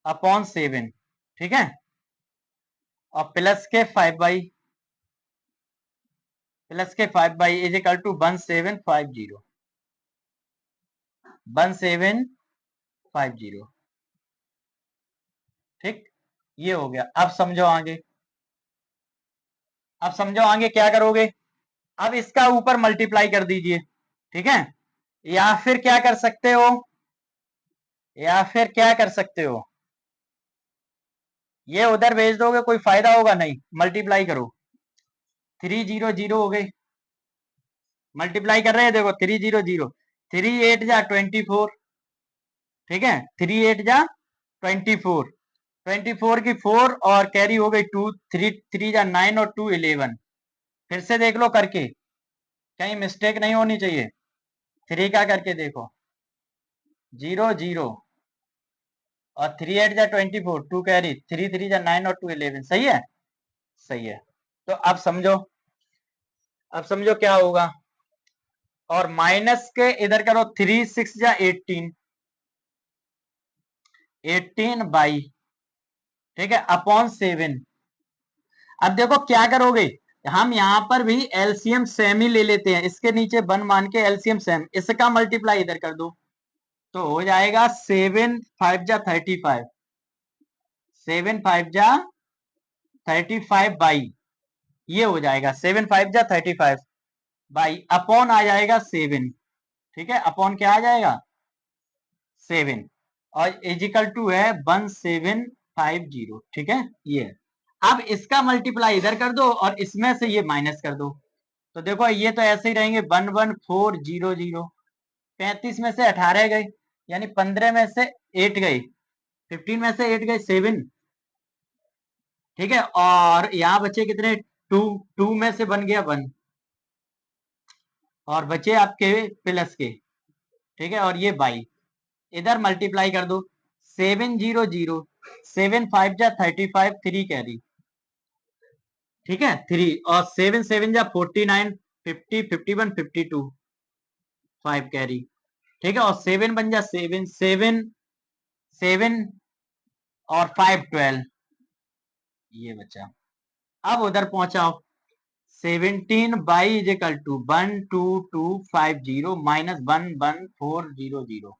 अपॉन 7। ठीक है, और प्लस के 5y, प्लस के 5y इज इक्वल टू 1750, 1750। ठीक, ये हो गया। अब समझो आगे, अब समझो आगे क्या करोगे। अब इसका ऊपर मल्टीप्लाई कर दीजिए। ठीक है, या फिर क्या कर सकते हो, या फिर क्या कर सकते हो, ये उधर भेज दोगे, कोई फायदा होगा नहीं, मल्टीप्लाई करो। 300 हो गए, मल्टीप्लाई कर रहे हैं, देखो 300, 3 8 जा 24। ठीक है, 3 8 जा 24, 24 की 4 और कैरी हो गई 2, 3 3 जा 9 और 2 11। फिर से देख लो करके, कहीं मिस्टेक नहीं होनी चाहिए। 3 का करके देखो, 0 0, और 3 8 जा 24, 2 कैरी, 3 3 जा 9 और 2 11। सही है, सही है। तो अब समझो, अब समझो क्या होगा, और माइनस के इधर करो, 3 6 जा 18, 18 बाई, ठीक है, अपॉन 7। अब देखो क्या करोगे, हम यहाँ पर भी एलसीएम सेम ही ले लेते हैं, इसके नीचे 1 मान के एलसीएम सेम, इसका मल्टीप्लाई इधर कर दो, तो हो जाएगा 7 5 जा 35, 7 5 जा 35 बाई, ये हो जाएगा 7 5 जा 35 बाई अपॉन आ जाएगा 7, ठीक है, अपॉन क्या आ जाएगा 7, और इजिकल टू है 1750, ठीक है, ये है। अब इसका मल्टीप्लाई इधर कर दो और इसमें से ये माइनस कर दो, तो देखो ये तो ऐसे ही रहेंगे 11400, 35 में से 18 गए, यानी 15 में से 8 गए, 15 में से 8 गए 7, ठीक है, और यहाँ बचे कितने 2, 2 में से बन गया 1, और बचे आपके प्लस के, ठीक है, और ये बाई, इधर मल्टीप्लाई कर दो, 700, 7 5 जा 35, 3 कैरी, ठीक है 3, और 7 7 जा 49, 50 51 52, 5 कैरी, ठीक है, और 7 बन जा 7 7 7, और 5 12, ये बचा। अब उधर पहुंचाओ, 17 y is equal to 12250 minus 11400,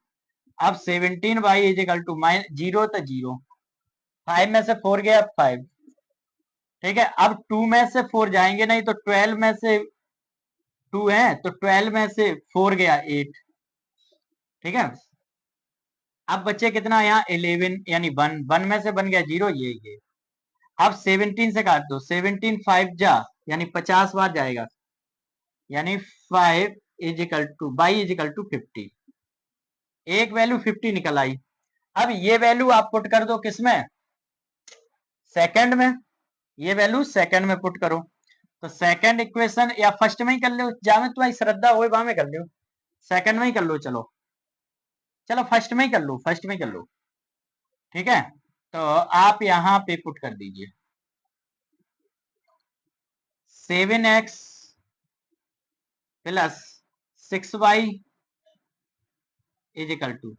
अब 17 y is equal to zero तो जीरो, 5 में से 4 गया 5, ठीक है, अब 2 में से 4 जाएंगे नहीं, तो 12 में से 2 है, तो 12 में से 4 गया 8, ठीक है, अब बच्चे कितना यहाँ 11, यानी 1, 1 में से बन गया 0, ये अब 17 से काट दो, 17 5 जा, यानी 50 बार जाएगा, यानी 5 is equal to y is equal to 50, एक वैल्यू 50 निकल आई। अब ये वैल्यू आप पुट कर दो किसमें, सेकंड में, ये वैल्यू सेकंड में पुट करो, तो सेकंड इक्वेशन या फर्स्ट में ही कर लो, जहां में तुम्हारी श्रद्धा हो वहां में कर लो, सेकंड में ही कर लो, चलो चलो फर्स्ट में ही कर लो, फर्स्ट में ही कर लो, ठीक है, तो आप यहां पे पुट कर दीजिए 7x plus 6y is equal to,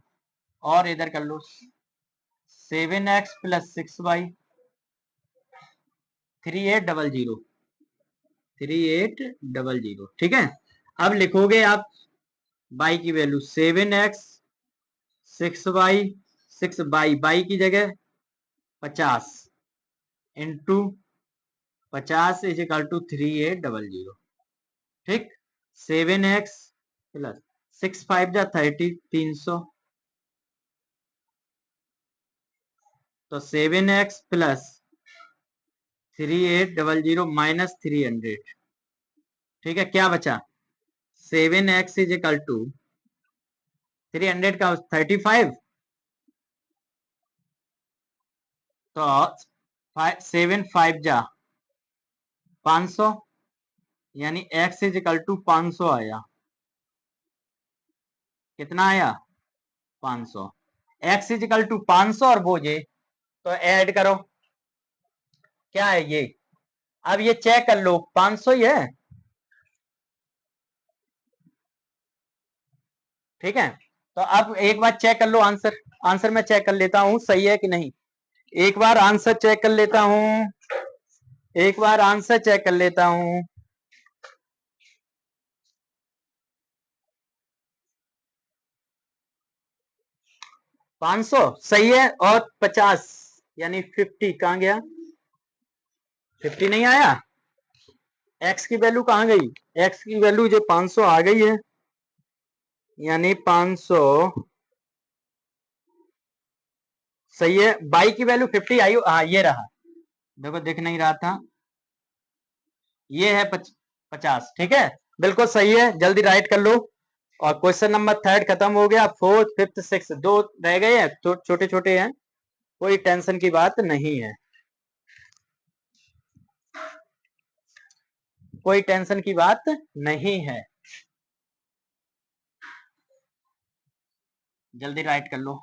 और इधर कर लो 7x प्लस 6y, 3800, 3800, ठीक है, अब लिखोगे आप y की वैल्यू 7x 6y, 6 बाई की जगह 50 इंटू 50 इज इक्वल टू 3800, ठीक, 7x प्लस 6 5 जा 30, 300, तो 7x प्लस 3800 माइनस 300, ठीक है, क्या बचा 7x इज इक्वल टू 300 का 35, तो 7 5 जा 500, यानी x इज इक्वल टू 500 आया, कितना आया 500, x इज इक्वल टू 500, और वो ये, तो ऐड करो, क्या है ये, अब ये चेक कर लो 500 ही है, ठीक है, तो अब एक बार चेक कर लो आंसर, आंसर मैं चेक कर लेता हूं सही है कि नहीं, एक बार आंसर चेक कर लेता हूं, एक बार आंसर चेक कर लेता हूं, 500 सही है, और 50 यानी 50 कहां गया, 50 नहीं आया, x की वैल्यू कहां गई, x की वैल्यू जो 500 आ गई है, यानी 500 सही है, बाई की वैल्यू 50 आई, हाँ ये रहा, देखो दिख नहीं रहा था, ये है 50, ठीक है, बिल्कुल सही है, जल्दी राइट कर लो, और क्वेश्चन नंबर थर्ड खत्म हो गया, फोर्थ फिफ्थ सिक्स दो रह गए हैं, तो छोटे छोटे हैं, कोई टेंशन की बात नहीं है, कोई टेंशन की बात नहीं है, जल्दी राइट कर लो।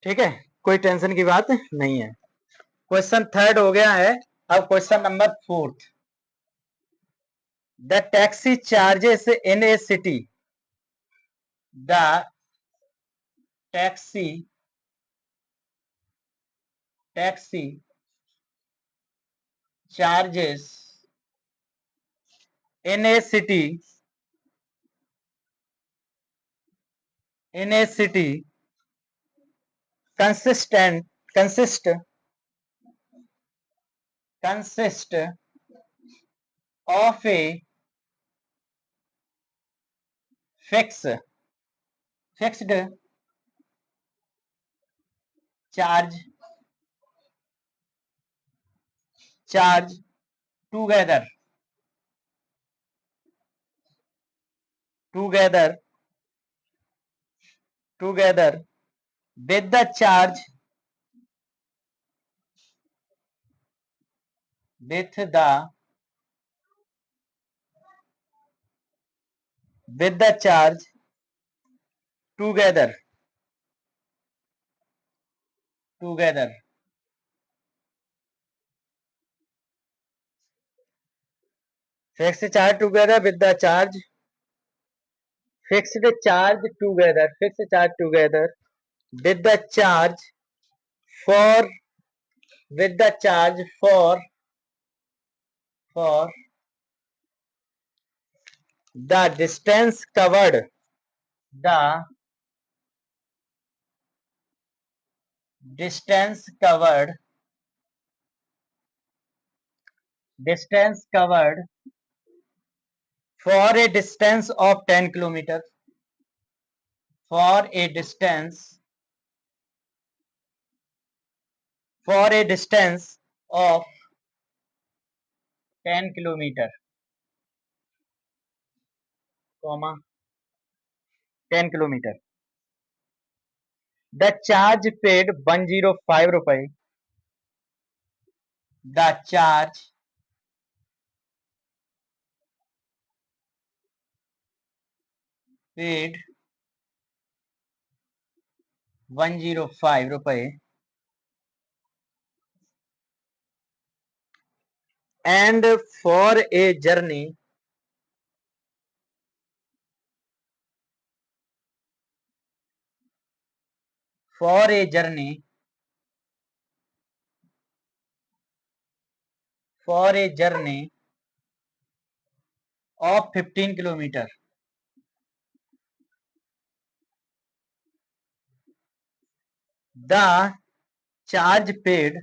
ठीक है, कोई टेंशन की बात नहीं है। क्वेश्चन थर्ड हो गया है। अब question number fourth, the taxi charges in A city, the taxi taxi charges in A city, in a city consistent consist consist of a fix fixed charge charge together together together with the charge with the with the charge together together fixed charge together with the charge fixed charge together fixed charge together with the charge for with the charge for the distance covered the distance covered distance covered for a distance of 10 kilometers for a distance for a distance of 10 kilometer comma 10 kilometer, the charge paid 105 rupee, the charge paid 105 rupee and for a journey for a journey for a journey of 15 kilometer, the charge paid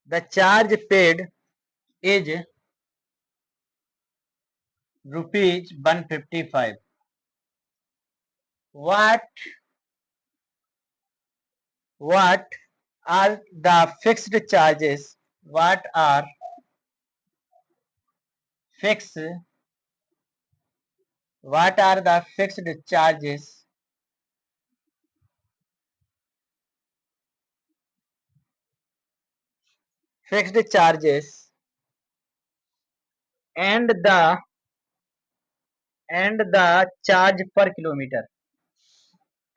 the charge paid is rupees 155. What are the fixed charges? What are fixed? What are the fixed charges? Fixed charges and the charge per kilometer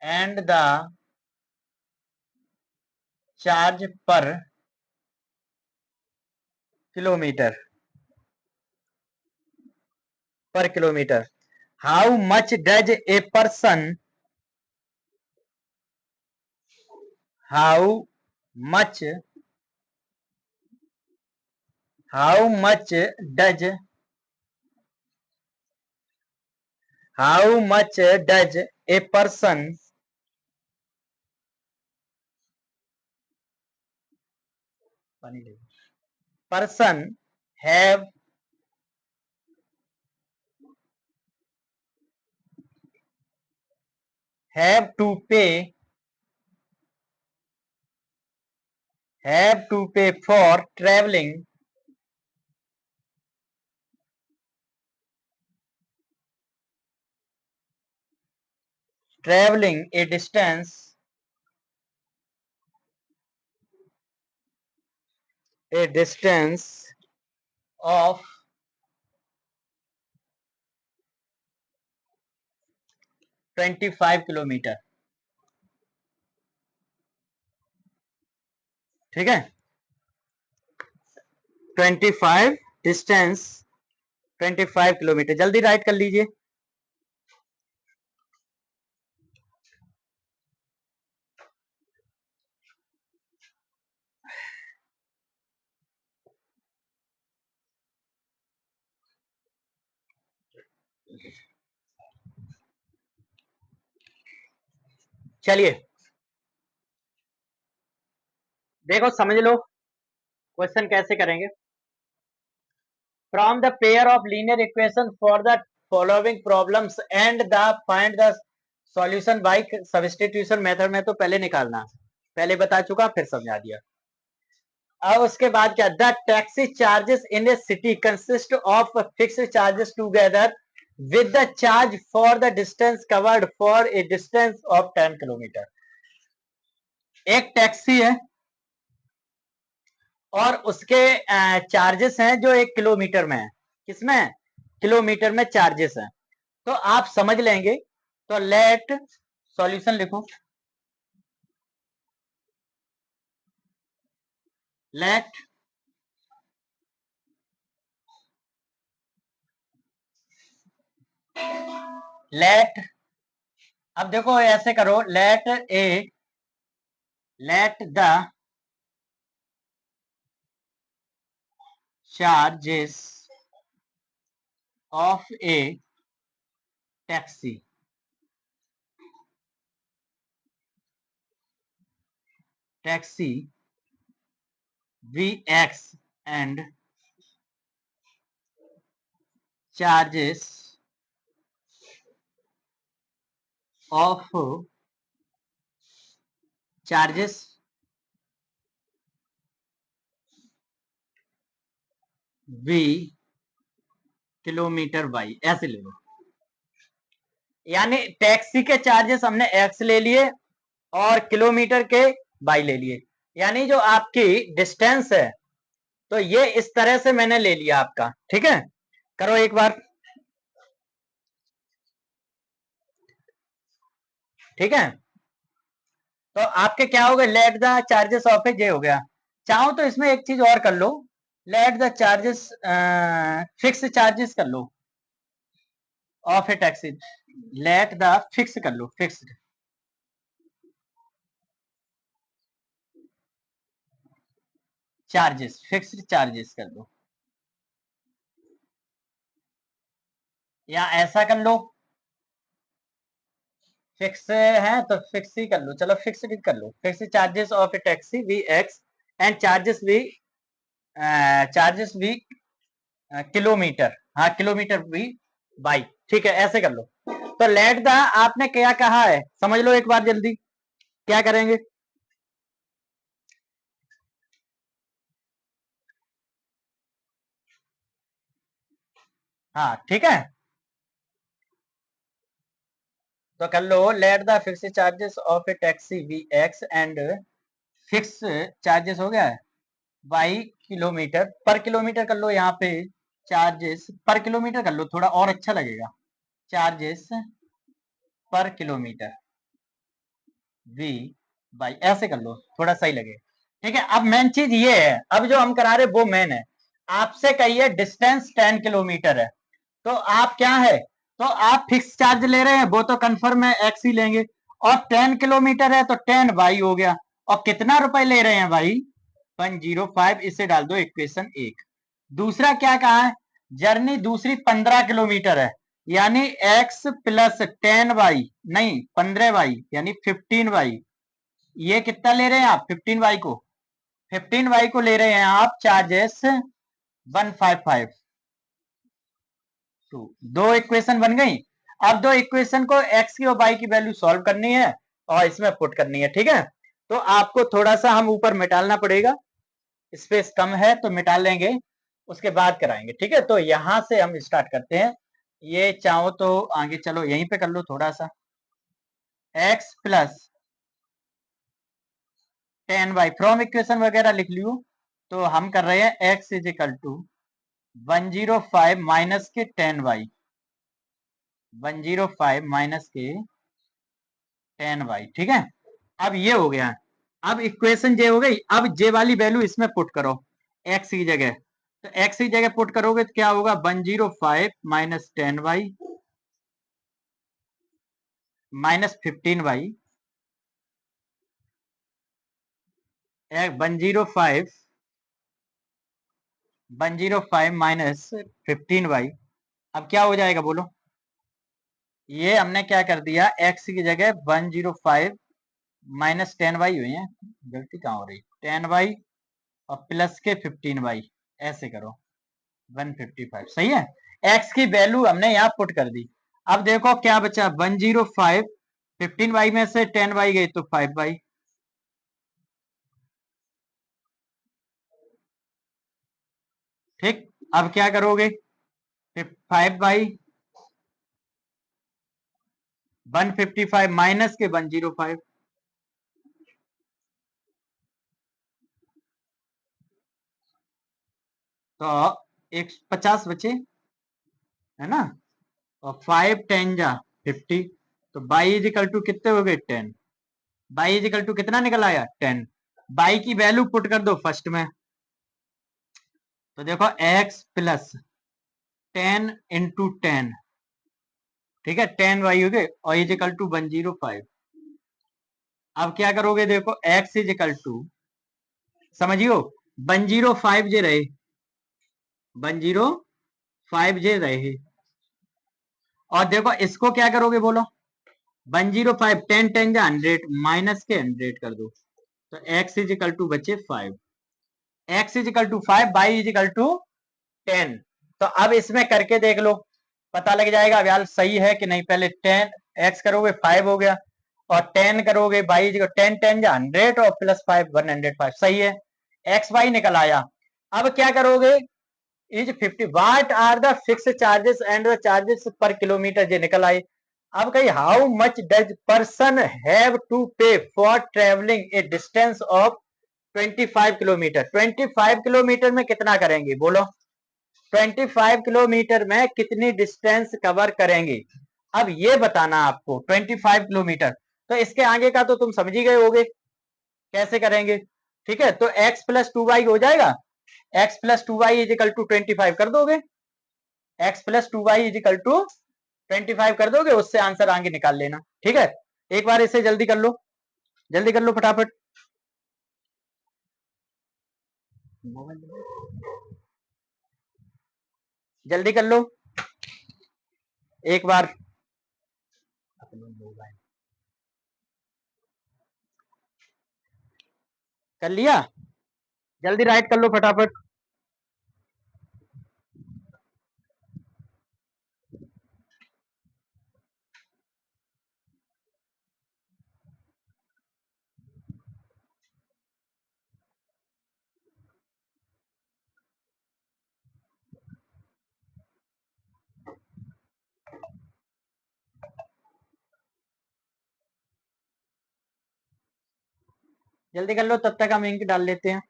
and the charge kilometer per kilometer. How much does a person? How much? How much does? How much does a person have to pay for traveling a distance of 25 kilometre, ठीक है। 25 distance 25 kilometre, जल्दी right कर लीजिए। चलिए देखो समझ लो question कैसे करेंगे। From the pair of linear equation for the following problems and the find the solution bye substitution method में तो पहले निकालना, पहले बता चुका फिर समझा दिया। अब उसके बाद क्या, the taxi charges in A city consist of fixed charges together with the charge for the distance covered for a distance of 10 kilometre. एक टैक्सी है और उसके चार्जेस हैं जो 1 किलोमीटर में है। किसमें? किलोमीटर में चार्जेस हैं। तो आप समझ लेंगे। तो लेट सॉल्यूशन लिखो, लेट लेट अब देखो ऐसे करो, let the charges of a taxi be x and charges of charges be kilometre y, ऐसे ले लो। यानी टैक्सी के चार्जेस हमने एक्स ले लिए और किलोमीटर के बाई ले लिए। यानी जो आपकी डिस्टेंस है तो ये इस तरह से मैंने ले लिया आपका, ठीक है। करो एक बार, ठीक है। तो आपके क्या हो गए, let the charges of a जे हो गया। चाहो तो इसमें एक चीज और कर लो, let the charges fix charges कर लो of a taxi, let the fix कर लो, फिक्स्ड चार्जेस, फिक्स्ड चार्जेस कर लो, या ऐसा कर लो, फिक्स है तो फिक्स ही कर लो, चलो फिक्स्ड ही कर लो, fix charges of a taxi be x and charges be kilometre, हाँ किलोमीटर भी बाई, ठीक है ऐसे कर लो। तो लेट द आपने क्या कहा है समझ लो एक बार जल्दी, क्या करेंगे। हाँ ठीक है, तो कर लो, let the fix charges of a taxi be x and fix charges हो गया है बाई किलोमीटर, पर किलोमीटर कर लो यहाँ पे, चार्जेस पर किलोमीटर कर लो, थोड़ा और अच्छा लगेगा, charges per kilometre we by, ऐसे कर लो थोड़ा सही लगे, ठीक है। अब मेन चीज ये है, अब जो हम करा रहे वो मेन है। आपसे कहिए डिस्टेंस 10 किलोमीटर है, तो आप क्या है, तो आप फिक्स चार्ज ले रहे हैं, वो तो कंफर्म है एक्स ही लेंगे, और 10 किलोमीटर है तो 10 बाई हो गया, और कितना रुपए ले रहे हैं भाई, 105, इसे डाल दो इक्वेशन 1। दूसरा क्या कहा है, जर्नी दूसरी 15 किलोमीटर है, यानी x प्लस 10 बाई, नहीं 15 बाई यानी 15 बाई, ये कितना ले रहे हैं आप 15 बाई को, 15 बाई को ले रहे हैं आप चार्जेस 155, तो दो इक्वेशन बन गई। अब दो इक्वेशन को एक्स की और वाई की वैल्यू सॉल्व करनी है और इसमें पुट करनी है, ठीक है। तो आपको थोड़ा सा हम ऊपर मिटालना पड़ेगा, स्पेस कम है तो मिटा लेंगे, उसके बाद कराएंगे, ठीक है। तो यहां से हम स्टार्ट करते हैं, ये चाहो तो आगे चलो यहीं पे कर लो थोड़ा सा, x plus 10 y, from equation वगैरह लिख लियो, तो हम कर रहे हैं x is equal to 105 minus के 10 बाई, 105 माइनस के 10y, ठीक है। अब ये हो गया, अब इक्वेशन जे हो गई। अब जे वाली वैल्यू इसमें पुट करो x की जगह, तो x की जगह पुट करोगे तो क्या होगा, 105 minus 10y minus 15y, 105 minus 15y। अब क्या हो जाएगा बोलो, ये हमने क्या कर दिया, x की जगह 105 माइनस 10y हुई है, गलती कहाँ हो रही, 10y और प्लस के 15y, ऐसे करो 155, सही है। x की वैल्यू हमने यहाँ पुट कर दी। अब देखो क्या बचा, 105, 15y में से 10y गई तो 5y, ठीक। अब क्या करोगे, 5y 155 माइनस के 105, तो 150 बचे, है ना, और 5 10 जा 50, तो बाई इज इक्वल टू कितने हो गए, 10। बाई इज इक्वल टू कितना निकल आया, 10। बाई की वैल्यू पुट कर दो फर्स्ट में, तो देखो x प्लस 10 × 10, ठीक है, 10y हो गए, और इज इक्वल टू 105। अब क्या करोगे, देखो x इज इक्वल टू, समझियो 105 जे रहे, 105 जे रहे, और देखो इसको क्या करोगे बोलो, 105 10 10 जा 100 माइनस के 100 कर दो, तो x इज इक्वल टू बचे 5, x is equal to 5, y is equal to 10। तो अब इसमें करके देख लो, पता लग जाएगा अब यार सही है कि नहीं। पहले 10 x करोगे 5 हो गया, और 10 करोगे बाई, 10 10 जा 100 और प्लस 5 105, सही है, एक्स वाई निकल आया। अब क्या करोगे, is 50 what are the fix charges and the charges per kilometre, ये निकल आए। अब कही how much does person have to pay for travelling a distance of 25 kilometre, 25 kilometre में कितना करेंगे बोलो, 25 किलोमीटर में कितनी डिस्टेंस कवर करेंगे, अब ये बताना आपको 25 किलोमीटर। तो इसके आगे का तो तुम समझ ही गए होगे कैसे करेंगे, ठीक है। तो x प्लस 2y हो जाएगा, x plus 2y is equal to 25 कर दोगे, x plus 2y is equal to 25 कर दोगे, उससे आंसर आगे निकाल लेना, ठीक है। एक बार इसे जल्दी कर लो, जल्दी कर लो फटाफट, जल्दी कर लो एक बार, कर लिया, जल्दी राइट कर लो फटाफट। जल्दी कर लो, तब तक हम इंक डाल लेते हैं।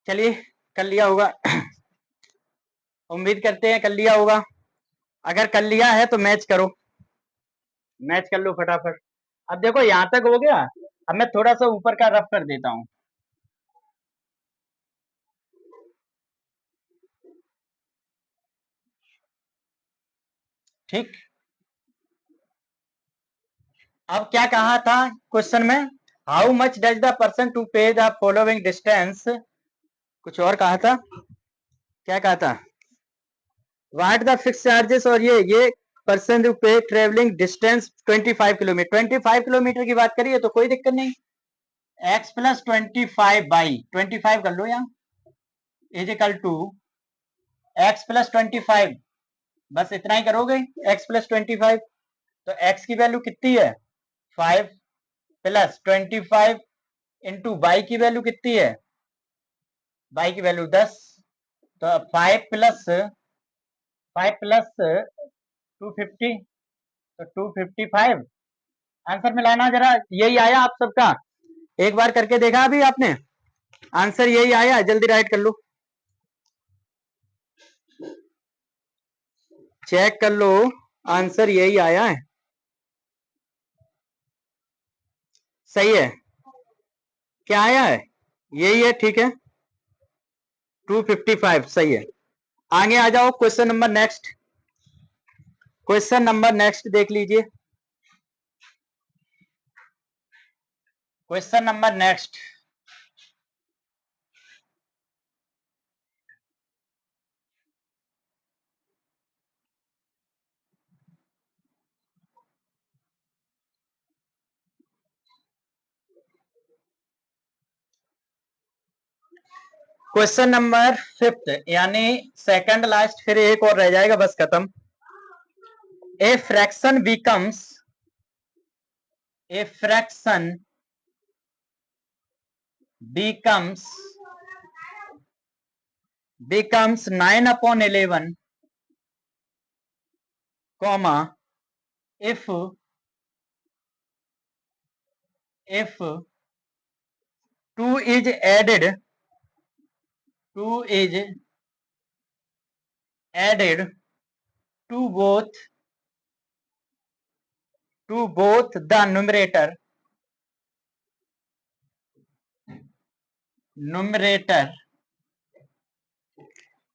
चलिए कर लिया होगा। उम्मीद करते हैं कर लिया होगा। अगर कर लिया है तो मैच करो, मैच कर लो फटाफट। अब देखो यहां तक हो गया। अब मैं थोड़ा सा ऊपर का रफ कर देता हूं। ठीक, अब क्या कहा था क्वेश्चन में, how much does the person to pay the following distance, कुछ और कहा था, क्या कहा था, व्हाट द फिक्स चार्जेस, और ये पर्सन टू पे ट्रेवलिंग डिस्टेंस 25 किलोमीटर, 25 किलोमीटर की बात करिए तो कोई दिक्कत नहीं, x प्लस 25 बाई 25 कर लो यहाँ, is equal to x plus 25, बस इतना ही करोगे, x प्लस 25, तो x की वैल्यू कितनी है 5 प्लस 25 इंटू y की वैल्यू कितनी है, y की वैल्यू 10, तो 5 प्लस 250, तो 255 आंसर मिलाना जरा, यही आया आप सबका, एक बार करके देखा अभी आपने, आंसर यही आया, जल्दी राइट कर लो, चेक कर लो, आंसर यही आया है, सही है, क्या आया है, यही है, ठीक है, 255 सही है। आगे आ जाओ, question number next, question number next देख लीजिए, question number next, question number 5 यानी सेकंड लास्ट, फिर एक और रह जाएगा बस खत्म। A fraction becomes 9/11, comma, if 2 is added to both the numerator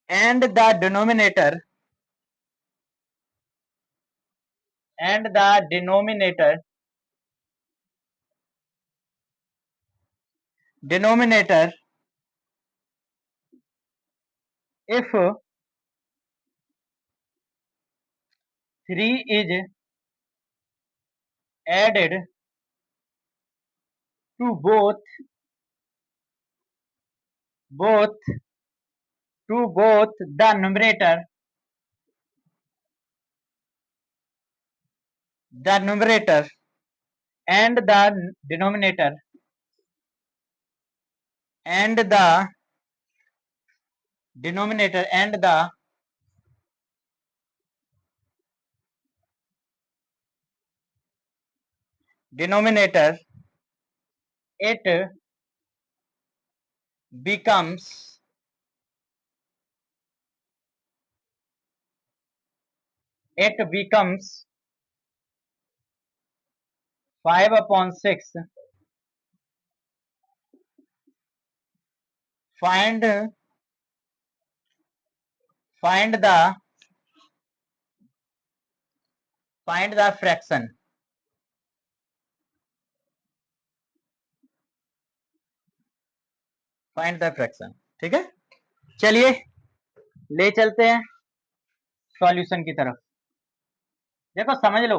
and the denominator, if 3 is added to both the numerator and the denominator and the denominator, it becomes 5/6. Find the fraction. Find the fraction, ठीक है, चलिए ले चलते हैं solution की तरफ। देखो समझ लो,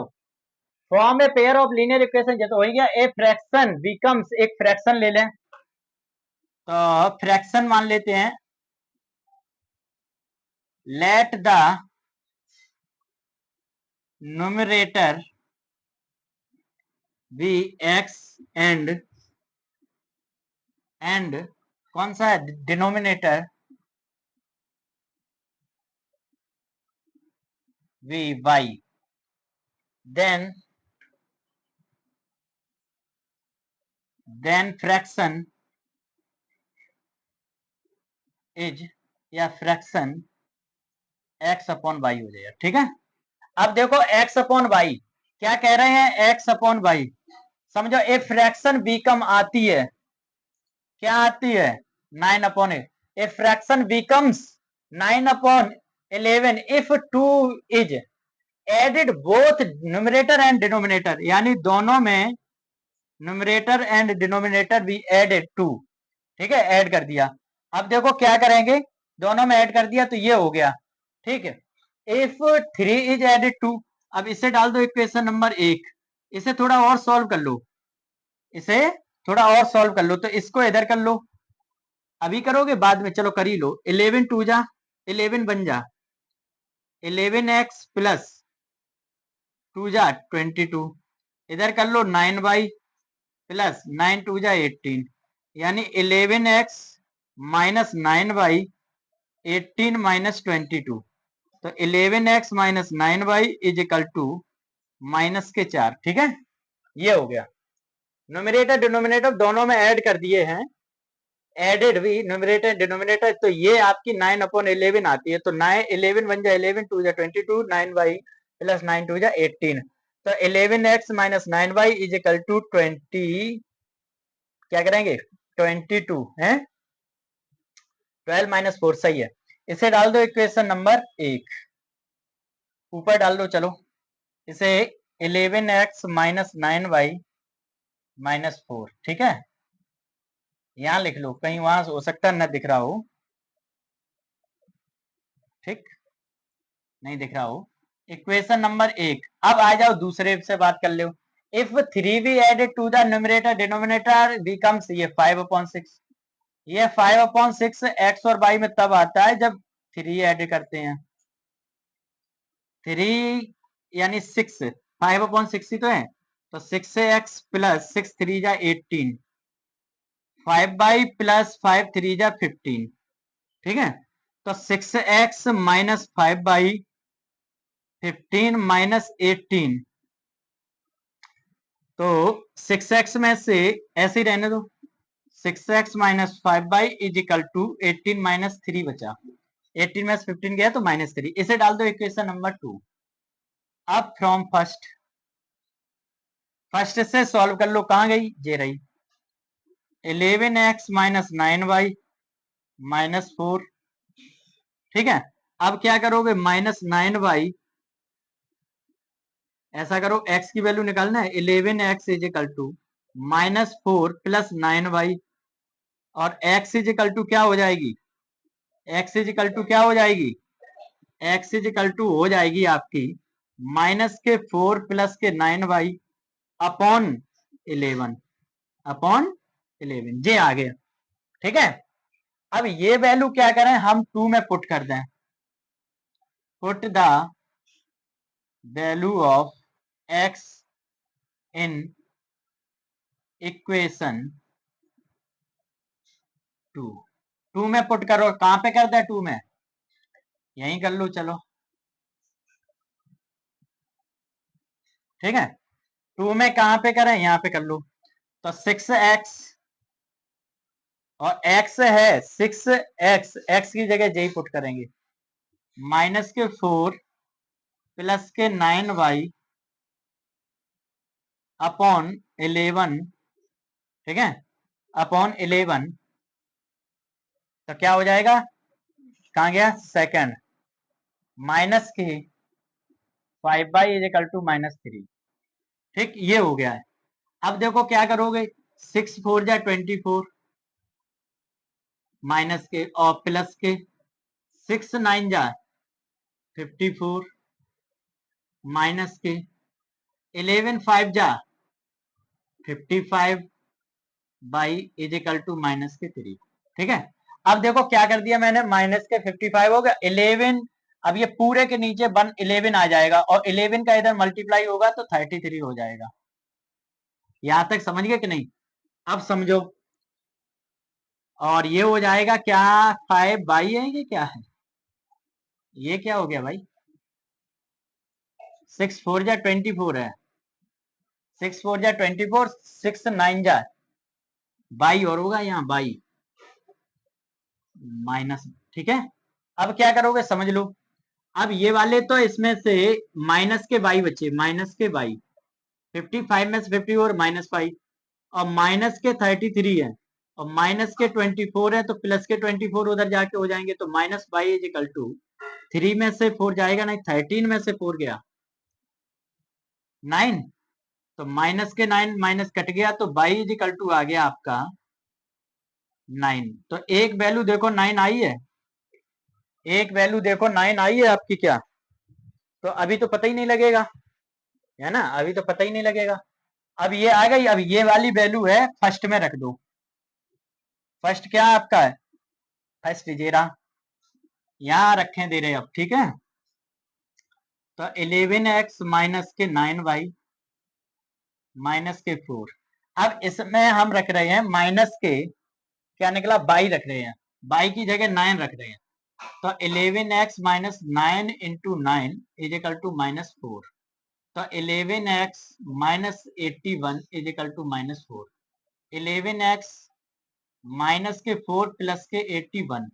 form a pair of linear equation, जैसे हो गया ए फ्रैक्शन बिकम्स, एक फ्रैक्शन ले लें, तो फ्रैक्शन मान लेते हैं, let the numerator be x and कौन सा है denominator be y, then fraction is या फ्रैक्शन एक्स अपॉन वाई हो जाएगा। ठीक है, अब देखो एक्स अपॉन वाई क्या कह रहे हैं, एक्स अपॉन वाई समझो ए फ्रैक्शन बीकम आती है, क्या आती है 9 upon A fraction becomes 9 upon 11 if 2 is added both numerator and denominator, यानी दोनों में न्यूमरेटर एंड डिनोमिनेटर भी एडेड 2। ठीक है, ऐड कर दिया। अब देखो क्या करेंगे, दोनों में ऐड कर दिया तो ये हो गया। ठीक है, इफ 3 इज एडेड 2, अब इसे डाल दो इक्वेशन नंबर 1, इसे थोड़ा और सॉल्व कर लो, इसे थोड़ा और सॉल्व कर लो, तो इसको इधर कर लो, अभी करोगे बाद में, चलो कर ही लो। 11 2 जा 11 बन जा 11x प्लस 2 जा 22, इधर कर लो 9y प्लस 9 2 जा 18, यानी 11x माइनस 9y 18 माइनस 22, तो 11x minus 9y is equal to minus के 4। ठीक है, ये हो गया। न्यूमरेटर डिनोमिनेटर दोनों में ऐड कर दिए हैं, एडेड भी न्यूमरेटर डिनोमिनेटर, तो ये आपकी 9 अपॉन 11 आती है, तो 9 11 बन जाए 11 2 जा 22 9y प्लस 9 2 जा 18, तो 11x minus 9y is equal to 20, क्या करेंगे 22 है, 12 माइनस 4 सही है। इसे डाल दो इक्वेशन नंबर 1, ऊपर डाल दो, चलो इसे 11x माइनस 9y माइनस 4, ठीक है, यहां लिख लो, कहीं वहां हो सकता है न दिख रहा हो, ठीक, नहीं दिख रहा हो। इक्वेशन नंबर 1, अब आ जाओ दूसरे से बात कर लो। If 3 be added to the numerator denominator becomes, ये 5/6, ये 5/6 एक्स और वाई में तब आता है जब 3 ऐड करते हैं, 3 यानी 6, 5/6 ही तो है, तो 6x प्लस 6 3 जा 18, 5y प्लस 5 3 जा 15, ठीक है, तो 6x माइनस 5y 15 माइनस 18, तो 6x में से ऐसे ही रहने दो, 6x minus 5y is equal to 18 minus 3 बचा, 18 माइनस 15 गया तो माइनस 3, इसे डाल दो इक्वेशन नंबर 2। अब फ्रॉम फर्स्ट से सॉल्व कर लो, कहां गई, ये रही 11x माइनस 9y माइनस 4, ठीक है, अब क्या करोगे माइनस 9y, ऐसा करो x की वैल्यू निकालना है, 11x is equal to minus 4 plus 9y, और x इज इक्वल टू क्या हो जाएगी, x इज इक्वल टू क्या हो जाएगी, x इज इक्वल टू हो जाएगी आपकी माइनस के 4 प्लस के 9y अपॉन 11, अपॉन 11, ये आ गया। ठीक है, अब ये वैल्यू क्या करें हम 2 में पुट कर दें, put the value of x in equation 2 में पुट करो, कहां पे कर दे 2 में, यहीं कर लो, चलो ठीक है, 2 में कहां पे करें, यहां पे कर लो, तो 6x और x है 6x की जगह यही पुट करेंगे, माइनस के 4 प्लस के 9y अपॉन 11, ठीक है, अपॉन 11, तो क्या हो जाएगा, कहां गया सेकंड, माइनस के 5y is equal to minus 3, ठीक, ये हो गया है। अब देखो क्या करोगे, 6 4 जा 24 माइनस के और प्लस के 6 9 जा 54 माइनस के 11 5 जा 55 y is equal to minus के 3, ठीक है, अब देखो क्या कर दिया मैंने, माइनस के 55 हो गया 11, अब ये पूरे के नीचे 11 आ जाएगा, और 11 का इधर मल्टीप्लाई होगा तो 33 हो जाएगा। यहां तक समझ गए कि नहीं, अब समझो, और ये हो जाएगा क्या 5 बाई है, ये क्या है, ये क्या हो गया भाई, 6 4 जा 24 है, 6 4 जा 24, 6 9 जा बाई और होगा यहाँ बाई माइनस, ठीक है। अब क्या करोगे समझ लो। अब ये वाले तो इसमें से माइनस के बाई बचे, माइनस के बाई 55 में से 50 और -5, और माइनस के 33 है, और माइनस के 24 है, तो प्लस के 24 उधर जाके हो जाएंगे, तो -5 इज इक्वल टू 3 में से 4 जाएगा नहीं, 13 में से 4 गया 9, तो माइनस के 9 माइनस कट गया, तो बाई इज इक्वल टू आ गया आपका 9। तो एक वैल्यू देखो 9 आई है, एक वैल्यू देखो 9 आई है आपकी क्या? तो अभी तो पता ही नहीं लगेगा, है ना, अभी तो पता ही नहीं लगेगा। अब ये आ गई, अब ये वाली वैल्यू है फर्स्ट में रख दो। फर्स्ट क्या आपका है? फर्स्ट जीरा यहाँ रखें दे रहे अब, ठीक है। तो 11x माइनस के 9y माइनस के 4। अब इसमें हम रख रहे हैं माइनस के, क्या निकला, बाई रख रहे हैं, बाई की जगह 9 रख रहे हैं। तो 11x minus 9 into 9 is equal to -4। तो 11x minus 81 is equal to -4। 11x minus के 4 प्लस के 81,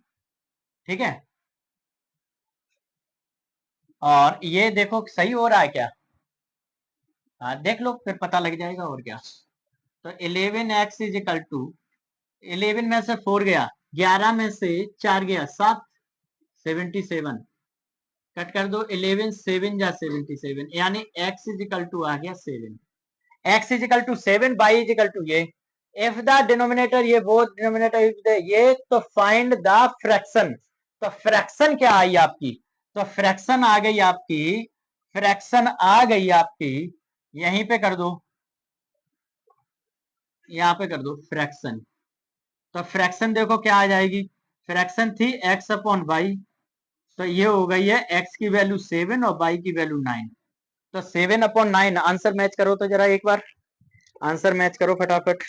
ठीक है। और ये देखो सही हो रहा है क्या? हाँ देख लो, फिर पता लग जाएगा और क्या। तो 11x इज इक्वल टू 11 में से 4 गया, 11 में से 4 गया 7, 77 कट कर दो, 11 7 जा 77, यानी x इज इक्वल टू आ गया 7। x is equal to 7, y is equal to ये। इफ द डिनोमिनेटर, ये वो डिनोमिनेटर ये, तो फाइंड द फ्रैक्शन। तो फ्रैक्शन क्या आई आपकी? तो फ्रैक्शन आ गई आपकी, फ्रैक्शन आ गई आपकी, यहीं पे कर दो, यहाँ पे कर दो फ्रैक्शन। तो फ्रैक्शन देखो क्या आ जाएगी, फ्रैक्शन थी x अपॉन वाई, तो ये हो गई है x की वैल्यू 7 और y की वैल्यू 9। तो 7/9, आंसर मैच करो तो जरा एक बार, आंसर मैच करो फटाफट।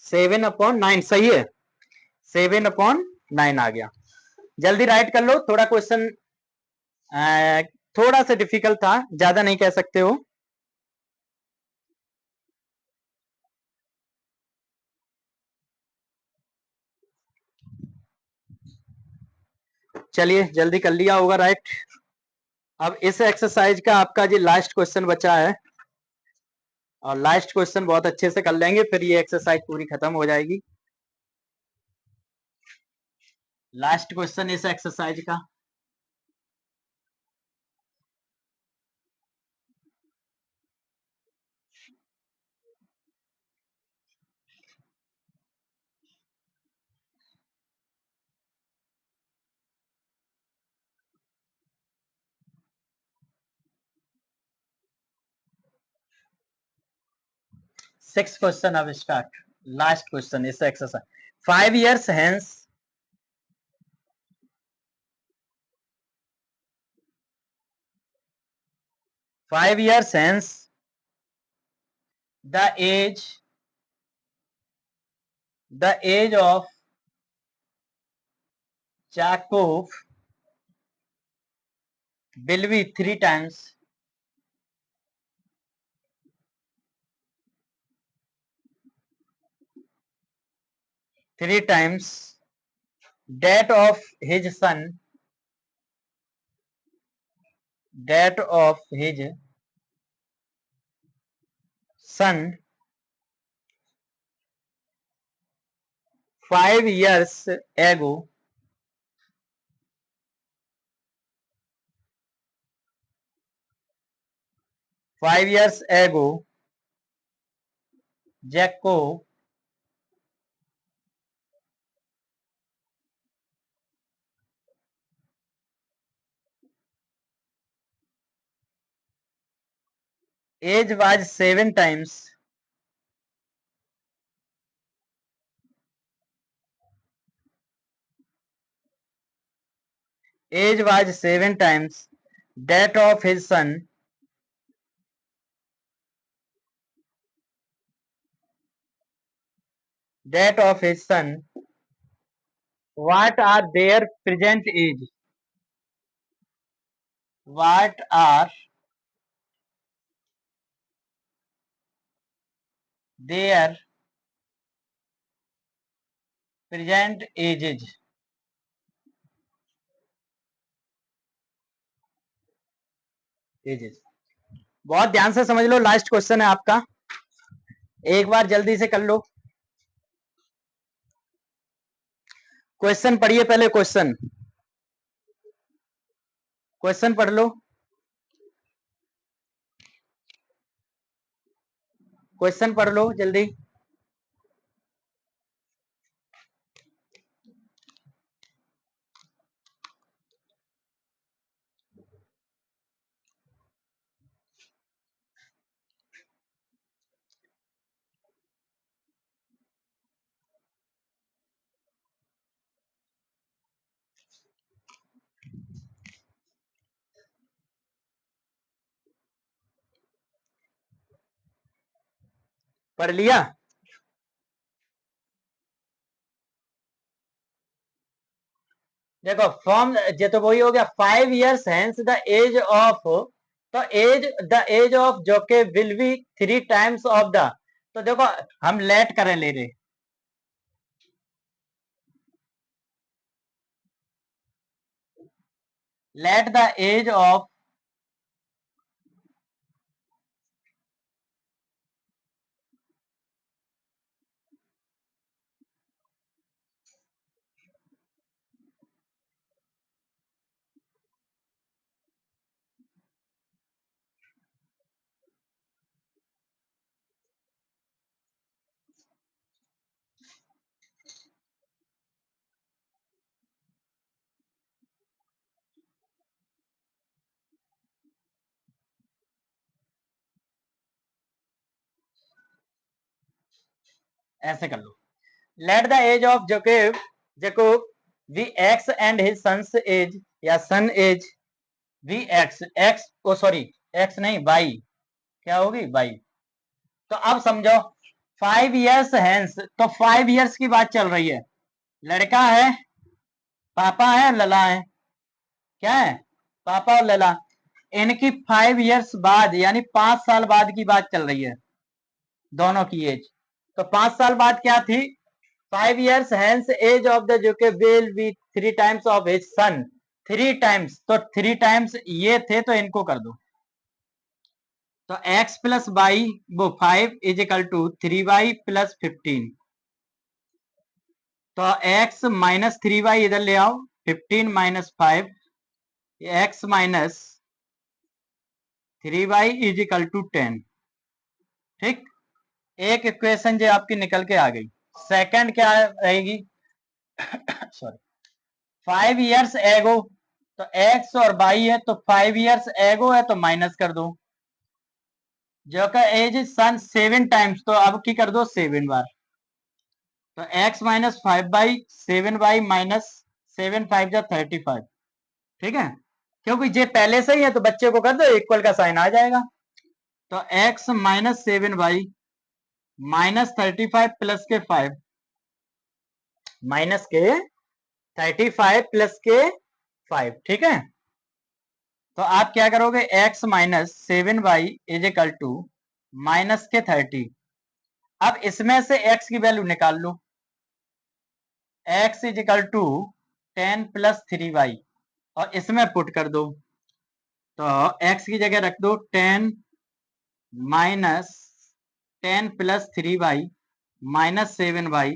7/9 सही है, 7/9 आ गया। जल्दी राइट कर लो, थोड़ा क्वेश्चन थोड़ा सा डिफिकल्ट था, ज्यादा नहीं कह सकते हो। चलिए जल्दी कर लिया होगा राइट। अब इस एक्सरसाइज का आपका जी लास्ट क्वेश्चन बचा है, और लास्ट क्वेश्चन बहुत अच्छे से कर लेंगे, फिर ये एक्सरसाइज पूरी खत्म हो जाएगी। लास्ट क्वेश्चन इस एक्सरसाइज का, 6 क्वेश्चन अब स्टार्ट। लास्ट क्वेश्चन इस exercise, 5 years hence 5 years hence the age of Chekhov will be 3 times that of his son 5 years ago. 5 years ago, Jacob age was 7 times. Age was 7 times that of his son. That of his son. What are their present age? What are there present edges edges. बहुत ध्यान से समझ लो, last question है आपका, एक बार जल्दी से कर लो। क्वेश्चन पढ़िए, पहले क्वेश्चन क्वेश्चन पढ़ लो, क्वेश्चन पढ़ लो जल्दी। पढ़ लिया? देखो फ्रॉम, ये तो वही हो गया, 5 years hence the age of, तो एज, द एज ऑफ जो के will be 3 times of the, तो देखो हम लेट करें ले रहे, लेट द एज ऑफ, ऐसे कर लो, let the age of Jacob be x and his sons age, या son age be x, x oh sorry, x नहीं बाई, क्या होगी बाई। तो अब समझो 5 years हैंस, तो 5 years की बात चल रही है, लड़का है, पापा है, लला है, क्या है, पापा और लला, इनकी 5 years बाद यानी 5 साल बाद की बात चल रही है, दोनों की एज। तो 5 साल बाद क्या थी, 5 years hence age of the जो के will be 3 times of his son, 3 times, तो 3 times ये थे, तो इनको कर दो, तो x प्लस बाई वो 5 is equal to 3y plus 15, तो x माइनस 3y इधर ले आओ, 15 minus 5, x minus 3y is equal to 10। ठीक, एक इक्वेशन जो आपकी निकल के आ गई। सेकंड क्या रहेगी, सॉरी, 5 years एगो, तो x और y है, तो 5 years एगो है, तो माइनस कर दो, जो का एज सन 7 times, तो अब की कर दो 7 बार, तो x माइनस 5/7y माइनस 7×5 = 35। ठीक है, क्योंकि ये पहले से ही है, तो बच्चे को कर दो, इक्वल का साइन आ जाएगा, तो x minus 7y minus 35 plus के 5, माइनस के 35 प्लस के 5। ठीक है, तो आप क्या करोगे, x minus 7y is equal to minus के 30, अब इसमें से x की वैल्यू निकाल लो, x is equal to 10 plus 3y, और इसमें पुट कर दो, तो x की जगह रख दो 10 minus 10 plus 3y minus 7y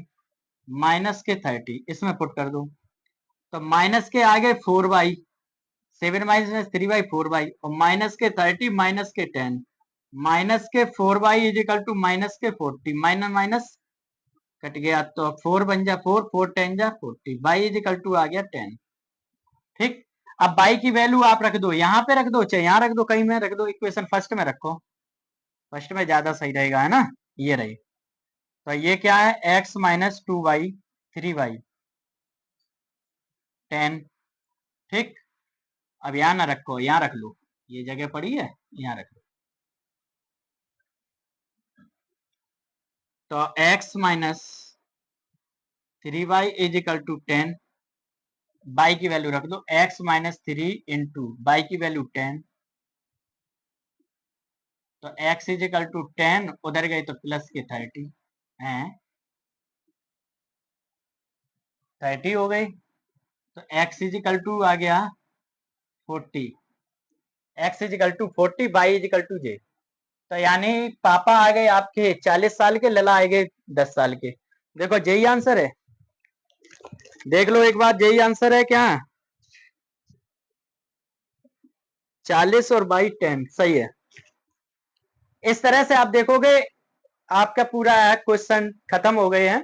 minus के 30, इसमें पुट कर दो, तो माइनस के आगे 4y, 7 माइनस 3y 4y, और माइनस के 30 माइनस के 10, माइनस के 4y is equal to minus के 40, माइनस माइनस कट गया, तो 4 बन जा 4, 4 10 जा 40, y इज इक्वल टू आ गया 10। ठीक, अब y की वैल्यू आप रख दो, यहाँ पे रख दो, चाहे यहाँ रख दो, कहीं में रख दो, इक्वेशन फर्स्ट में रखो, फर्स्ट में ज्यादा सही रहेगा, है ना, ये रही, तो ये क्या है, x माइनस 2y 3y 10। ठीक, अब यहाँ ना रखो, यहाँ रख लो, ये जगह पड़ी है, यहाँ रख लो, तो x minus 3y is equal to 10, y की वैल्यू रख दो, x माइनस 3 इंटू बाई की वैल्यू 10 तो x इज इक्वल टू 10, उधर गए तो प्लस के 30 है, 30 हो गई। तो x इज इक्वल टू आ गया 40, x is equal to 40, y is equal to j। तो यानी पापा आ गए आपके 40 साल के, लला आ गए 10 साल के। देखो यही आंसर है, देख लो एक बार, यही आंसर है क्या? 40 और बाई 10 सही है। इस तरह से आप देखोगे आपका पूरा क्वेश्चन खत्म हो गए हैं।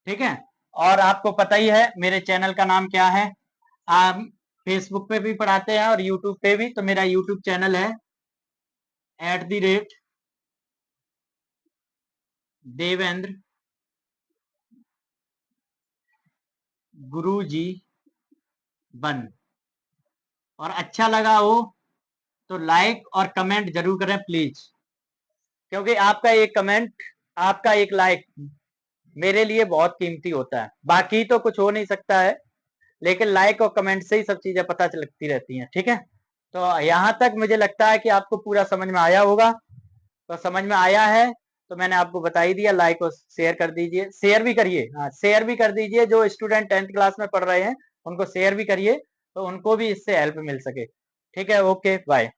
ठीक है, और आपको पता ही है मेरे चैनल का नाम क्या है, आप फेसबुक पे भी पढ़ाते हैं और यूट्यूब पे भी। तो मेरा यूट्यूब चैनल है @देवेंद्र गुरुजी 1। और अच्छा लगा हो तो लाइक और कमेंट जरूर करें प्लीज, क्योंकि आपका एक कमेंट, आपका एक लाइक मेरे लिए बहुत कीमती होता है। बाकी तो कुछ हो नहीं सकता है, लेकिन लाइक और कमेंट से ही सब चीजें पता चलती रहती हैं। ठीक है, तो यहाँ तक मुझे लगता है कि आपको पूरा समझ में आया होगा। तो समझ में आया है तो मैंने आपको बता ही दिया, लाइक और शेयर कर दीजिए, शेयर भी करिए। हाँ, शेयर भी कर दीजिए, जो स्टूडेंट 10th क्लास में पढ़ रहे हैं उनको शेयर भी करिए, तो उनको भी इससे हेल्प मिल सके। ठीक है, ओके बाय।